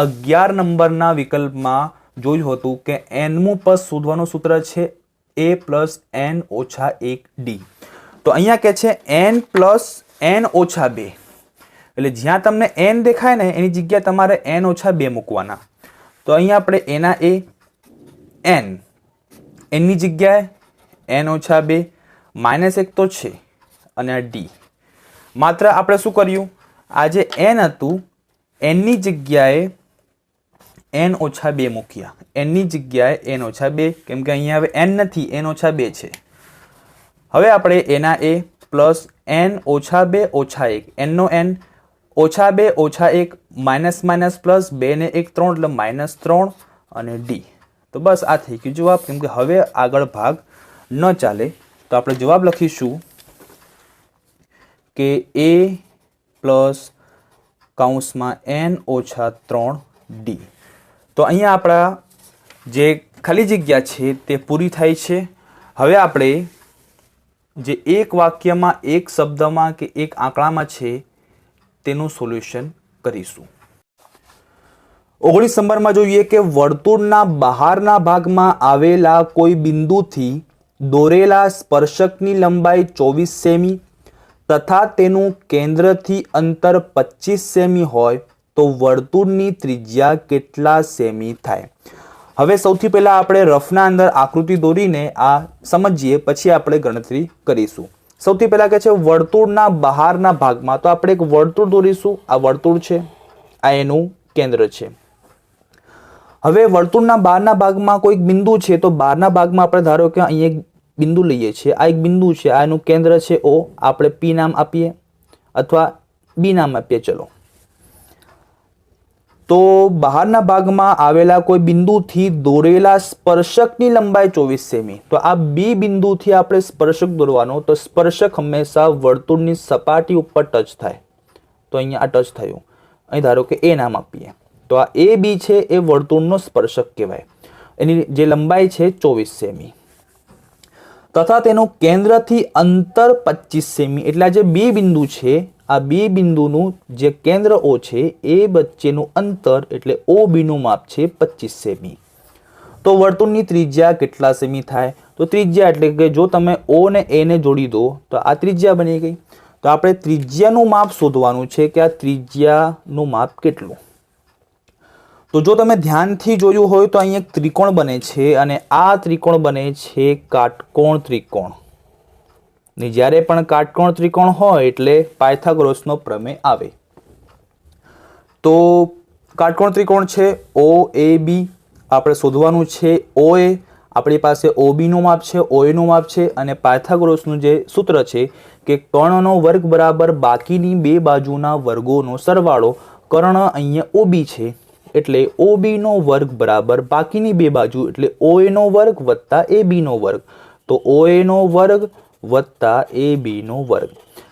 11 નંબરના વિકલ્પમાં જોયું હતું કે nમું પદ શોધવાનું સૂત્ર છે a + n - 1d। તો અહીંયા કે છે n + n - 2, એટલે જ્યાં તમને n દેખાય ને એની જગ્યાએ તમારે n - 2 મૂકવાના। તો અહીંયા આપણે એના a n ની જગ્યાએ n - 2 -1 તો છે અને આ d, માત્ર આપણે શું કર્યું, આ જે n હતું n ની જગ્યાએ n - 2 મૂક્યા, n ની જગ્યાએ n - 2, કેમ કે અહીંયા હવે n નથી, n - 2 છે। હવે આપણે એના a + n - 2 - 1, n no n -2 - 1 -+ 2 ને 1 3 એટલે -3 અને d। તો બસ આ થઈ ગયું જવાબ, કેમ કે હવે આગળ ભાગ ન ચાલે। તો આપણે જવાબ લખીશું કે a + n - 3d। તો અહીંયા આપણા જે ખાલી જગ્યા છે તે પૂરી થાય છે। હવે આપણે જે એક વાક્યમાં, એક શબ્દમાં કે એક આંકડામાં છે તેનું સોલ્યુશન કરીશું। 19 નંબરમાં જોઈએ કે વર્તુળના બહારના ભાગમાં આવેલા કોઈ બિંદુથી દોરેલા સ્પર્શકની લંબાઈ 24 સેમી તથા તેનું કેન્દ્રથી અંતર 25 સેમી હોય તો વર્તુળની ત્રિજ્યા કેટલા સેમી થાય? હવે સૌથી પહેલા આપણે રફના અંદર આકૃતિ દોરીને આ સમજીએ, પછી આપણે ગણતરી કરીશું। સૌથી પહેલા કે છે વર્તુળના બહારના ભાગમાં, તો આપણે એક વર્તુળ દોરીશું। આ વર્તુળ છે, આ એનું કેન્દ્ર છે। હવે વર્તુળના બહારના ભાગમાં કોઈ બિંદુ છે, તો બહારના ભાગમાં આપણે ધારો કે અહીં એક બિંદુ લઈએ છીએ, આ એક બિંદુ છે, આ એનું કેન્દ્ર છે O, આપણે P નામ આપીએ અથવા B નામ આપીએ, ચલો। તો બહારના ભાગમાં આવેલા કોઈ બિંદુથી દોરેલા સ્પર્શકની લંબાઈ 24 સેમી, તો આ B બિંદુથી આપણે સ્પર્શક દોરવાનો, તો સ્પર્શક હંમેશા વર્તુળની સપાટી ઉપર ટચ થાય, તો અહીંયા આ ટચ થયું, અહીં ધારો કે A નામ આપીએ, તો આ AB છે એ વર્તુળનો સ્પર્શક કહેવાય, એની જે લંબાઈ છે 24 સેમી। તથા તેનું કેન્દ્રથી અંતર 25 સેમી, એટલે આ જે બે બિંદુ છે, આ બે બિંદુનું જે કેન્દ્ર O છે એ વચ્ચેનું અંતર એટલે OB નું માપ છે 25 સેમી. તો વર્તુળની ત્રિજ્યા કેટલા સેમી થાય? તો ત્રિજ્યા એટલે કે જો તમે O ને A ને જોડી દો તો આ ત્રિજ્યા બની ગઈ. તો આપણે ત્રિજ્યાનું માપ શોધવાનું છે કે આ ત્રિજ્યાનું માપ કેટલું. તો જો તમે ધ્યાનથી જોયું હોય તો અહીં એક ત્રિકોણ બને છે અને આ ત્રિકોણ બને છે કાટકોણ ત્રિકોણ. ને જ્યારે પણ કાટકોણ ત્રિકોણ હોય એટલે પાયથાગોરસનો પ્રમેય આવે. તો કાટકોણ ત્રિકોણ છે OAB, આપણે શોધવાનું છે OA, આપણી પાસે OB નું માપ છે, OA નું માપ છે અને પાયથાગોરસનું જે સૂત્ર છે કે કર્ણનો વર્ગ બરાબર બાકીની બે બાજુના વર્ગોનો સરવાળો. કર્ણ અહીંયા OB છે એટલે OB નો વર્ગ બરાબર બાકીની બે બાજુ એટલે OA નો વર્ગ વત્તા AB નો વર્ગ. તો OA નો વર્ગ વત્તા AB નો વર્ગ.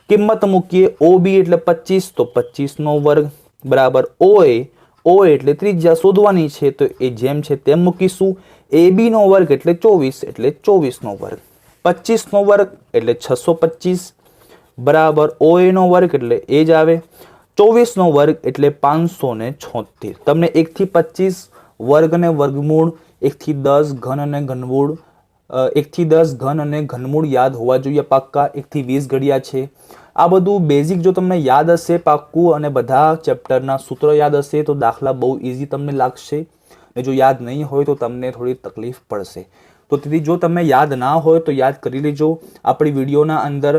કિંમત મૂકીએ, OB એટલે 25 તો 25 નો વર્ગ બરાબર OA એટલે ત્રિજ્યા શોધવાની છે તો એ જેમ છે તેમ મૂકીશું. AB નો વર્ગ એટલે 24 એટલે 24 નો વર્ગ. 25 નો વર્ગ એટલે 625 બરાબર OA નો વર્ગ એટલે એ જ આવે. 24 નો વર્ગ એટલે 576. તમને 1 થી 25 વર્ગ અને વર્ગમૂળ, 1 થી 10 ઘન અને ઘનમૂળ, 1 થી 10 ઘન અને ઘનમૂળ યાદ હોવા જોઈએ પાક્કા. 1 થી 20 ઘડિયા છે. આ બધું બેઝિક જો તમને યાદ હશે પાક્કું અને બધા ચેપ્ટરના સૂત્રો યાદ હશે તો દાખલા બહુ ઇઝી તમને લાગશે. અને જો યાદ નહીં હોય તો તમને થોડી તકલીફ પડશે. તો તેથી જો તમે યાદ ના હોય તો યાદ કરી લેજો. આપણી વિડીયોના અંદર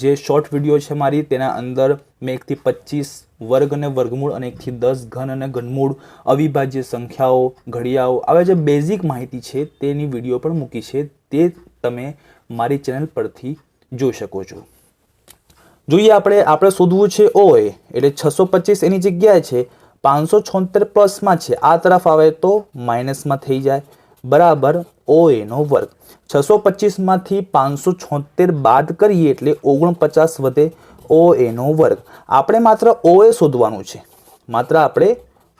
જે શોર્ટ વિડીયો છે મારી તેના અંદર મેં 1 થી 25 વર્ગ અને વર્ગમૂળ અને 1 થી 10 ઘન અને ઘનમૂળ, અવિભાજ્ય સંખ્યાઓ, ઘડિયાઓ, આવા જે બેઝિક માહિતી છે તેની વિડીયો પણ મૂકી છે. તે તમે મારી ચેનલ પરથી જોઈ શકો છો. જોઈએ આપણે શોધવું છે OA એટલે 625 એની જગ્યાએ છે 576 પ્લસમાં છે, આ તરફ આવે તો માઇનસમાં થઈ જાય બરાબર OA નો વર્ગ. 625 માંથી 576 બાદ કરીએ એટલે 49 વધે OA નો વર્ગ. આપણે માત્ર OA શોધવાનું છે, માત્ર આપણે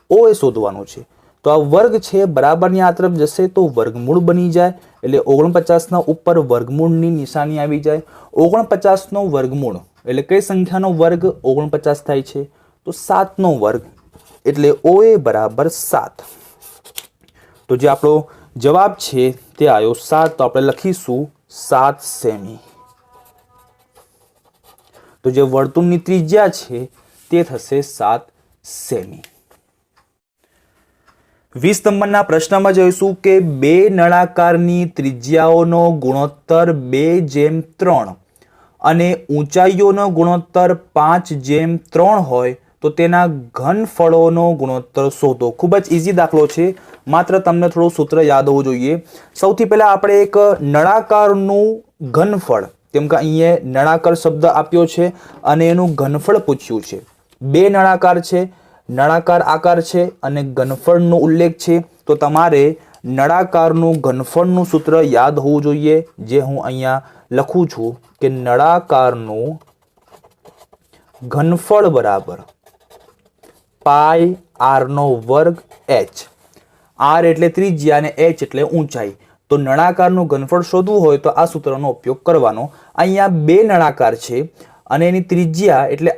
OA શોધવાનું છે. તો આ વર્ગ છે બરાબરની આ તરફ જશે તો વર્ગમૂળ બની જાય એટલે 49 ના ઉપર વર્ગમૂળની નિશાની આવી જાય. 49 નો વર્ગમૂળ એટલે કઈ સંખ્યાનો વર્ગ 49 થાય છે? તો 7 નો વર્ગ એટલે OA બરાબર 7. તો જે આપણો જવાબ છે તે આવ્યો 7. તો આપણે લખીશું 7 સેમી. તો જે વર્તુળની ત્રિજ્યા છે તે થશે 7 સેમી. 20 નંબરના પ્રશ્નમાં જોઈશું કે બે નળાકારની ત્રિજ્યાઓનો ગુણોત્તર 2:3 અને ઊંચાઈઓનો ગુણોત્તર 5:3 હોય તો તેના ઘનફળોનો ગુણોત્તર શોધો. ખૂબ જ ઇઝી દાખલો છે, માત્ર તમને થોડું સૂત્ર યાદ હોવું જોઈએ. સૌથી પહેલા આપણે એક નળાકારનું ઘનફળ, કેમ કે અહીંયા નળાકાર શબ્દ આપ્યો છે અને એનું ઘનફળ પૂછ્યું છે. બે નળાકાર છે, નળાકાર આકાર છે અને ઘનફળનો ઉલ્લેખ છે. તો તમારે નળાકારનું ઘનફળનું સૂત્ર યાદ હોવું જોઈએ, જે હું અહીંયા લખું છું કે નળાકારનું ઘનફળ બરાબર પાઈ r નો વર્ગ h. r એટલે ત્રિજ્યા અને h એટલે ઊંચાઈ. તો નળાકારનું ઘનફળ શોધવું હોય તો આ સૂત્રનો ઉપયોગ કરવાનો. અહીંયા બે નળાકાર છે અને એની ત્રિજ્યા એટલે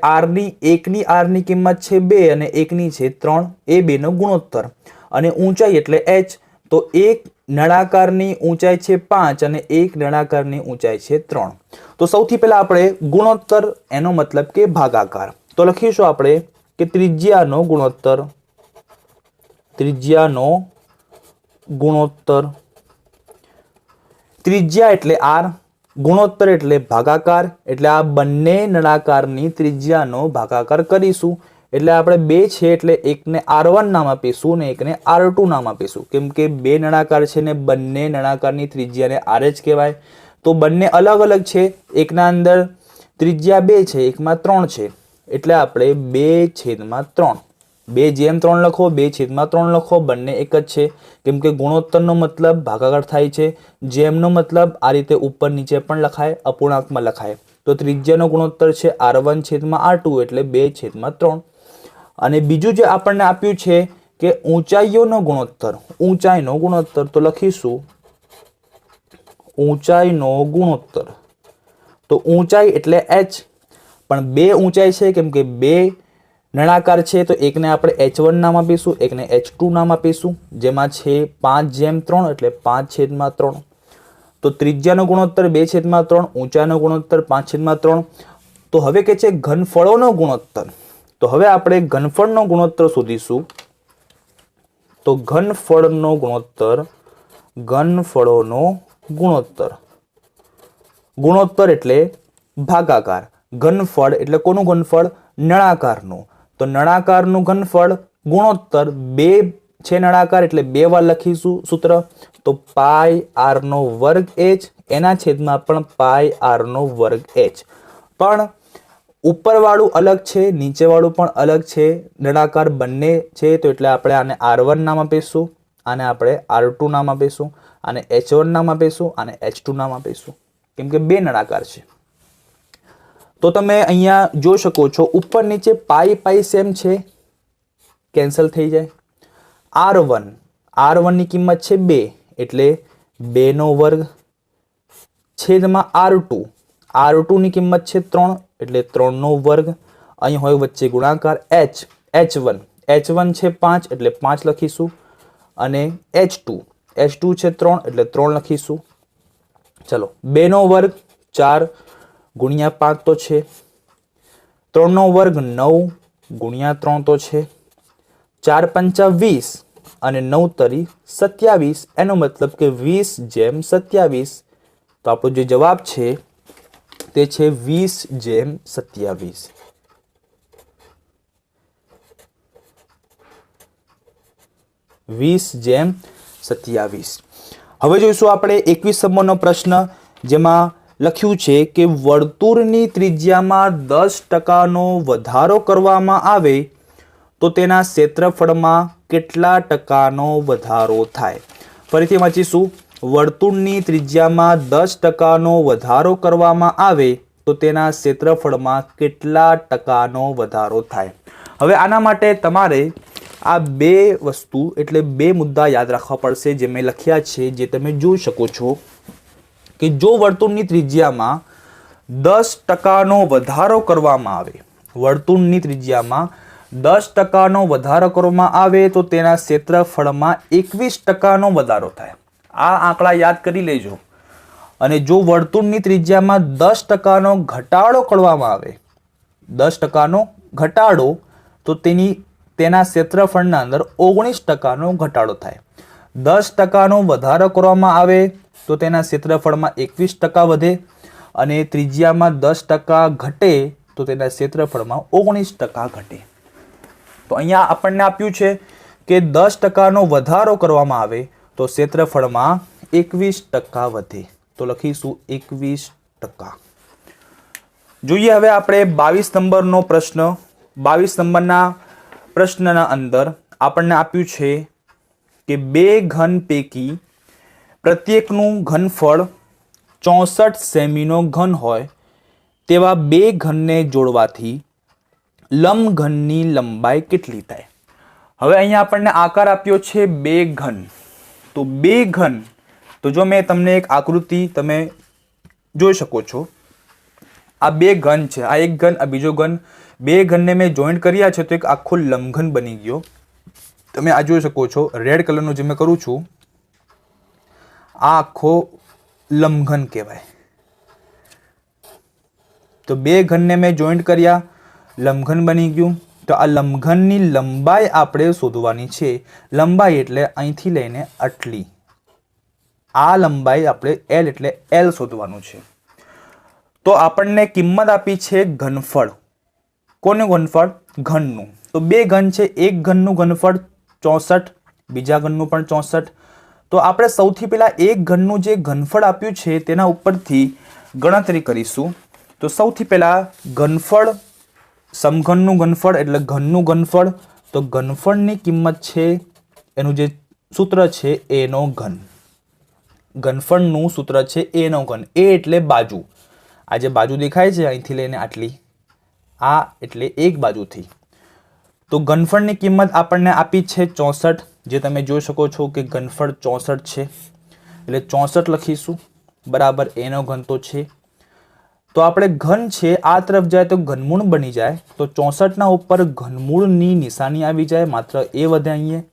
એકની r ની કિંમત છે 2 અને એકની છે 3, એ બેનો ગુણોત્તર. અને ઊંચાઈ એટલે h. તો એક નળાકારની ઊંચાઈ છે 5 અને એક નળાકારની ઊંચાઈ છે 3. તો સૌથી પહેલા આપણે ગુણોત્તર, એનો મતલબ કે ભાગાકાર. તો લખીશું આપણે કે ત્રિજ્યાનો ગુણોત્તર, ત્રિજ્યા એટલે r, ગુણોત્તર એટલે ભાગાકાર. એટલે આ બંને નળાકારની ત્રિજ્યાનો ભાગાકાર કરીશું. એટલે આપણે બે છે એટલે એકને r1 નામ આપીશું અને એકને r2 નામ આપીશું. કેમ કે બે નળાકાર છે ને બંને નળાકારની ત્રિજ્યાને r જ કહેવાય. તો બંને અલગ અલગ છે, એકના અંદર ત્રિજ્યા 2 છે, એકમાં 3 છે. એટલે આપણે 2/3, 2/3 લખો, 2/3 લખો, બંને એક જ છે. કેમ કે ગુણોત્તરનો મતલબ ભાગાકાર થાય છે, જેમનો મતલબ આ રીતે ઉપર નીચે પણ લખાય, અપૂર્ણાંકમાં લખાય. તો ત્રિજ્યાનો ગુણોત્તર છે r1/r2 એટલે 2/3. અને બીજું જે આપણને આપ્યું છે કે ઊંચાઈનો ગુણોત્તર, તો લખીશું ઊંચાઈનો ગુણોત્તર. તો ઊંચાઈ એટલે h, પણ બે ઊંચાઈ છે કેમ કે બે નળાકાર છે, તો એકને આપણે h1 નામ આપીશું, એકને h2 નામ આપીશું, જેમાં છે 5/3 એટલે 5/3. તો ત્રિજ્યાનો ગુણોત્તર 2/3, ઊંચાઈનો ગુણોત્તર 5/3. તો હવે કે છે ઘનફળોનો ગુણોત્તર. તો હવે આપણે ઘનફળનો ગુણોત્તર શોધીશું. તો ઘનફળોનો ગુણોત્તર એટલે ભાગાકાર. ઘનફળ એટલે કોનું ઘનફળ? નળાકારનું. તો નળાકારનું ઘનફળ ગુણોત્તર 2 છે નળાકાર એટલે 2 વાર લખીશું સૂત્ર. તો πr² એના છેદમાં પણ πr². પણ ઉપરવાળું અલગ છે, નીચેવાળું પણ અલગ છે, નળાકાર બંને છે, તો એટલે આપણે આને r1 નામ આપીશું, આને આપણે r2 નામ આપીશું, આને h1 નામ આપીશું, આને h2 નામ આપીશું, કેમ કે બે નળાકાર છે. તો તમે અહીંયા જોઈ શકો છો ઉપર નીચે પાઈ સેમ છે, કેન્સલ થઈ જાય. r1 ની કિંમત છે 2 એટલે 2² છેદમાં r2 ની કિંમત છે 3 એટલે 3². અહીં હોય વચ્ચે ગુણાકાર. h1 છે 5 એટલે 5 લખીશું, અને h2 છે 3 એટલે 3 લખીશું. ચલો 2² 4 ગુણ્યા 5 તો છે, 3² 9 ગુણ્યા 3 તો છે, 4 પંચા 20 અને 9 તરી 27. એનો મતલબ કે 20/27. તો આપણો જે જવાબ છે તે છે 20/27. હવે જોઈશું આપણે 21 નંબરનો પ્રશ્ન, જેમાં લખ્યું છે કે વર્તુળની ત્રિજ્યામાં 10% વધારો કરવામાં આવે તો તેના ક્ષેત્રફળમાં કેટલા ટકાનો વધારો થાય? ફરીથી વાંચીશું. વર્તુળની ત્રિજ્યામાં 10% વધારો કરવામાં આવે તો તેના ક્ષેત્રફળમાં કેટલા ટકાનો વધારો થાય? હવે આના માટે તમારે આ બે વસ્તુ એટલે બે મુદ્દા યાદ રાખવા પડશે, જે મેં લખ્યા છે, જે તમે જોઈ શકો છો કે જો વર્તુળની ત્રિજ્યામાં 10% વધારો કરવામાં આવે, વર્તુળની ત્રિજ્યામાં 10% વધારો કરવામાં આવે તો તેના ક્ષેત્રફળમાં 21% વધારો થાય. આ આંકડા યાદ કરી લેજો. અને જો વર્તુળની ત્રિજ્યામાં 10% ઘટાડો કરવામાં આવે, 10% ઘટાડો, તો તેના ક્ષેત્રફળના અંદર 19% ઘટાડો થાય. 10% વધારો કરવામાં આવે તો તેના ક્ષેત્રફળમાં 21% વધે, અને ત્રિજ્યામાં 10% ઘટે તો તેના ક્ષેત્રફળમાં 19% ઘટે. તો અહીંયા આપણને આપ્યું છે કે 10% વધારો કરવામાં આવે તો ક્ષેત્રફળમાં 21% વધે. તો લખીશું 21%. જોઈએ હવે આપણે 22 નંબરનો પ્રશ્ન. 22 નંબરના પ્રશ્નના અંદર આપણને આપ્યું છે કે બે ઘન પૈકી પ્રત્યેકનું ઘનફળ 64 સેમીનો ઘન હોય તેવા બે ઘનને જોડવાથી લંબઘનની લંબાઈ કેટલી થાય? હવે અહીંયા આપણને આકાર આપ્યો છે બે ઘન. તો બે ઘન, તો જો મેં તમને એક આકૃતિ તમે જોઈ શકો છો, આ બે ઘન છે, આ એક ઘન, આ બીજો ઘન. બે ઘનને મેં જોઈન્ટ કર્યા છે તો એક આખો લંબઘન બની ગયો. તમે આ જોઈ શકો છો, રેડ કલરનું જે મેં કરું છું આ આખો લંબઘન કહેવાય. તો બે ઘનને મેં જોઈન્ટ કર્યા, લંબઘન બની ગયું. તો આ લંબઘનની લંબાઈ આપણે શોધવાની છે. લંબાઈ એટલે અહીંથી લઈને આટલી, આ લંબાઈ આપણે L એટલે L શોધવાનું છે. તો આપણને કિંમત આપી છે ઘનફળ. કોનું ઘનફળ? ઘનનું. તો બે ઘન છે, એક ઘનનું ઘનફળ 64, બીજા ઘનનું પણ 64. તો આપણે સૌથી પહેલા એક ઘનનું જે ઘનફળ આપ્યું છે તેના ઉપરથી ગણતરી કરીશું. તો સૌથી પહેલા ઘનફળ, સમઘનનું ઘનફળ એટલે ઘનનું ઘનફળ. તો ઘનફળની કિંમત છે, એનું જે સૂત્ર છે A નો ઘન. ઘનફળનું સૂત્ર છે A નો ઘન. A એટલે બાજુ. આ જે બાજુ દેખાય છે અહીંથી લઈને આટલી, આ એટલે એક બાજુથી. તો ઘનફળની કિંમત આપણને આપી છે 64, જે તમે જોઈ શકો છો કે ઘનફળ 64 છે એટલે 64 લખીશું. બરાબર એનો ઘન તો છે, તો આપણે ઘન છે આ તરફ જાય તો ઘનમૂળ બની જાય, તો 64 ઉપર ઘનમૂળની નિશાની આવી જાય, માત્ર એ વધે અહીંયા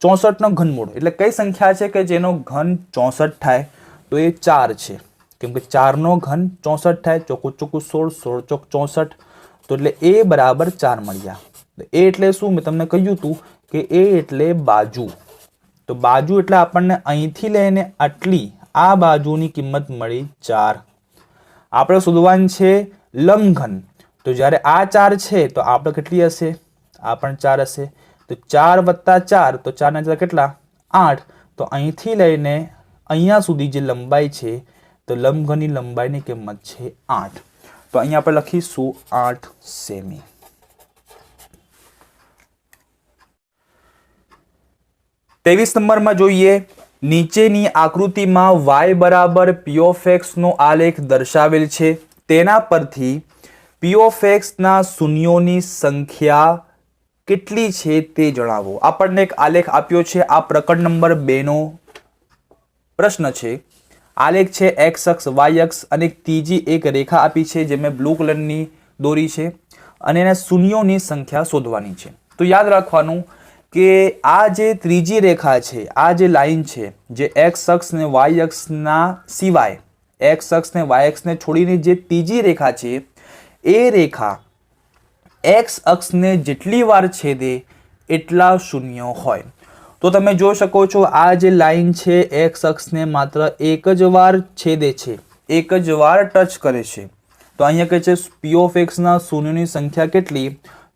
64 ઘનમૂળ એટલે કઈ સંખ્યા છે કે જેનો ઘન 64 થાય, તો એ 4 છે, કેમ કે 4 નો ઘન 64 થાય, ચોકું ચોકું 16, 16 ચોક 64, તો એટલે એ બરાબર 4 મળ્યા. એ એટલે શું, મેં તમને કહ્યું હતું કે એ એટલે બાજુ, તો બાજુ એટલે આપણને અહીંથી લઈને આટલી આ બાજુની કિંમત મળી 4. આપણે શોધવાનું છે લંબઘન, તો જ્યારે આ 4 છે તો આપણે કેટલી હશે, આ પણ 4 હશે, તો 4 + 4 તો 4 ના 4 કેટલા 8, તો અહીંથી લઈને અહીંયા સુધી જે લંબાઈ છે તો લંબઘનની લંબાઈની કિંમત છે 8, તો અહીંયા આપણે લખીશું 8 સેમી. तेवीस नंबर में જોઈએ, નીચેની આકૃતિમાં y બરાબર p of x નો આલેખ દર્શાવેલ છે, તેના પરથી p of x ના શૂન્યોની સંખ્યા કેટલી છે તે જણાવો. આપણને એક આલેખ આપ્યો છે, આ પ્રકરણ નંબર 2 નો પ્રશ્ન છે. આલેખ છે x અક્ષ y અક્ષ અને ત્રીજી એક રેખા આપી છે જે મેં બ્લુ કલરની દોરી છે અને એના શૂન્યોની સંખ્યા શોધવાની છે. તો યાદ રાખવાનું કે આ જે ત્રીજી રેખા છે, આ જે લાઈન છે જે x અક્ષ ને y અક્ષના સિવાય, x અક્ષ ને y અક્ષને છોડીને જે ત્રીજી રેખા છે એ રેખા x અક્ષને જેટલી વાર છેદે એટલા શૂન્ય હોય. તો તમે જોઈ શકો છો આ જે લાઈન છે x અક્ષને માત્ર એક જ વાર છેદે છે, એક જ વાર ટચ કરે છે. તો અહીંયા કહે છે p of x ના શૂન્યોની સંખ્યા કેટલી,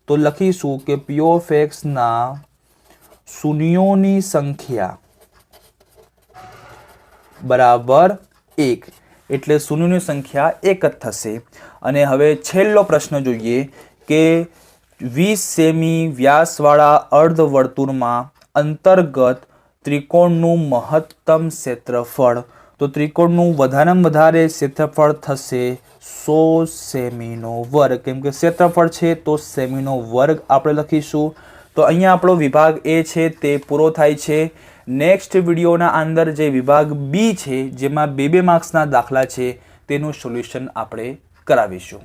તો લખીશું કે p of x ના શૂન્યોની સંખ્યા બરાબર 1, એટલે શૂન્યોની સંખ્યા 1 જ થશે. અને હવે છેલ્લો પ્રશ્ન જોઈએ કે 20 સેમી વ્યાસવાળા અર્ધવર્તુળમાં અંતર્ગત ત્રિકોણનું મહત્તમ ક્ષેત્રફળ, તો ત્રિકોણનું વધારેમાં વધારે ક્ષેત્રફળ થશે 100 સેમીનો વર્ગ, કેમ કે ક્ષેત્રફળ છે તો સેમીનો વર્ગ આપણે લખીશું. તો અહીંયા આપણો વિભાગ એ છે તે પૂરો થાય છે. નેક્સ્ટ વિડીયોના અંદર જે વિભાગ બી છે જેમાં 2 માર્ક્સના દાખલા છે તેનું સોલ્યુશન આપણે કરાવીશું.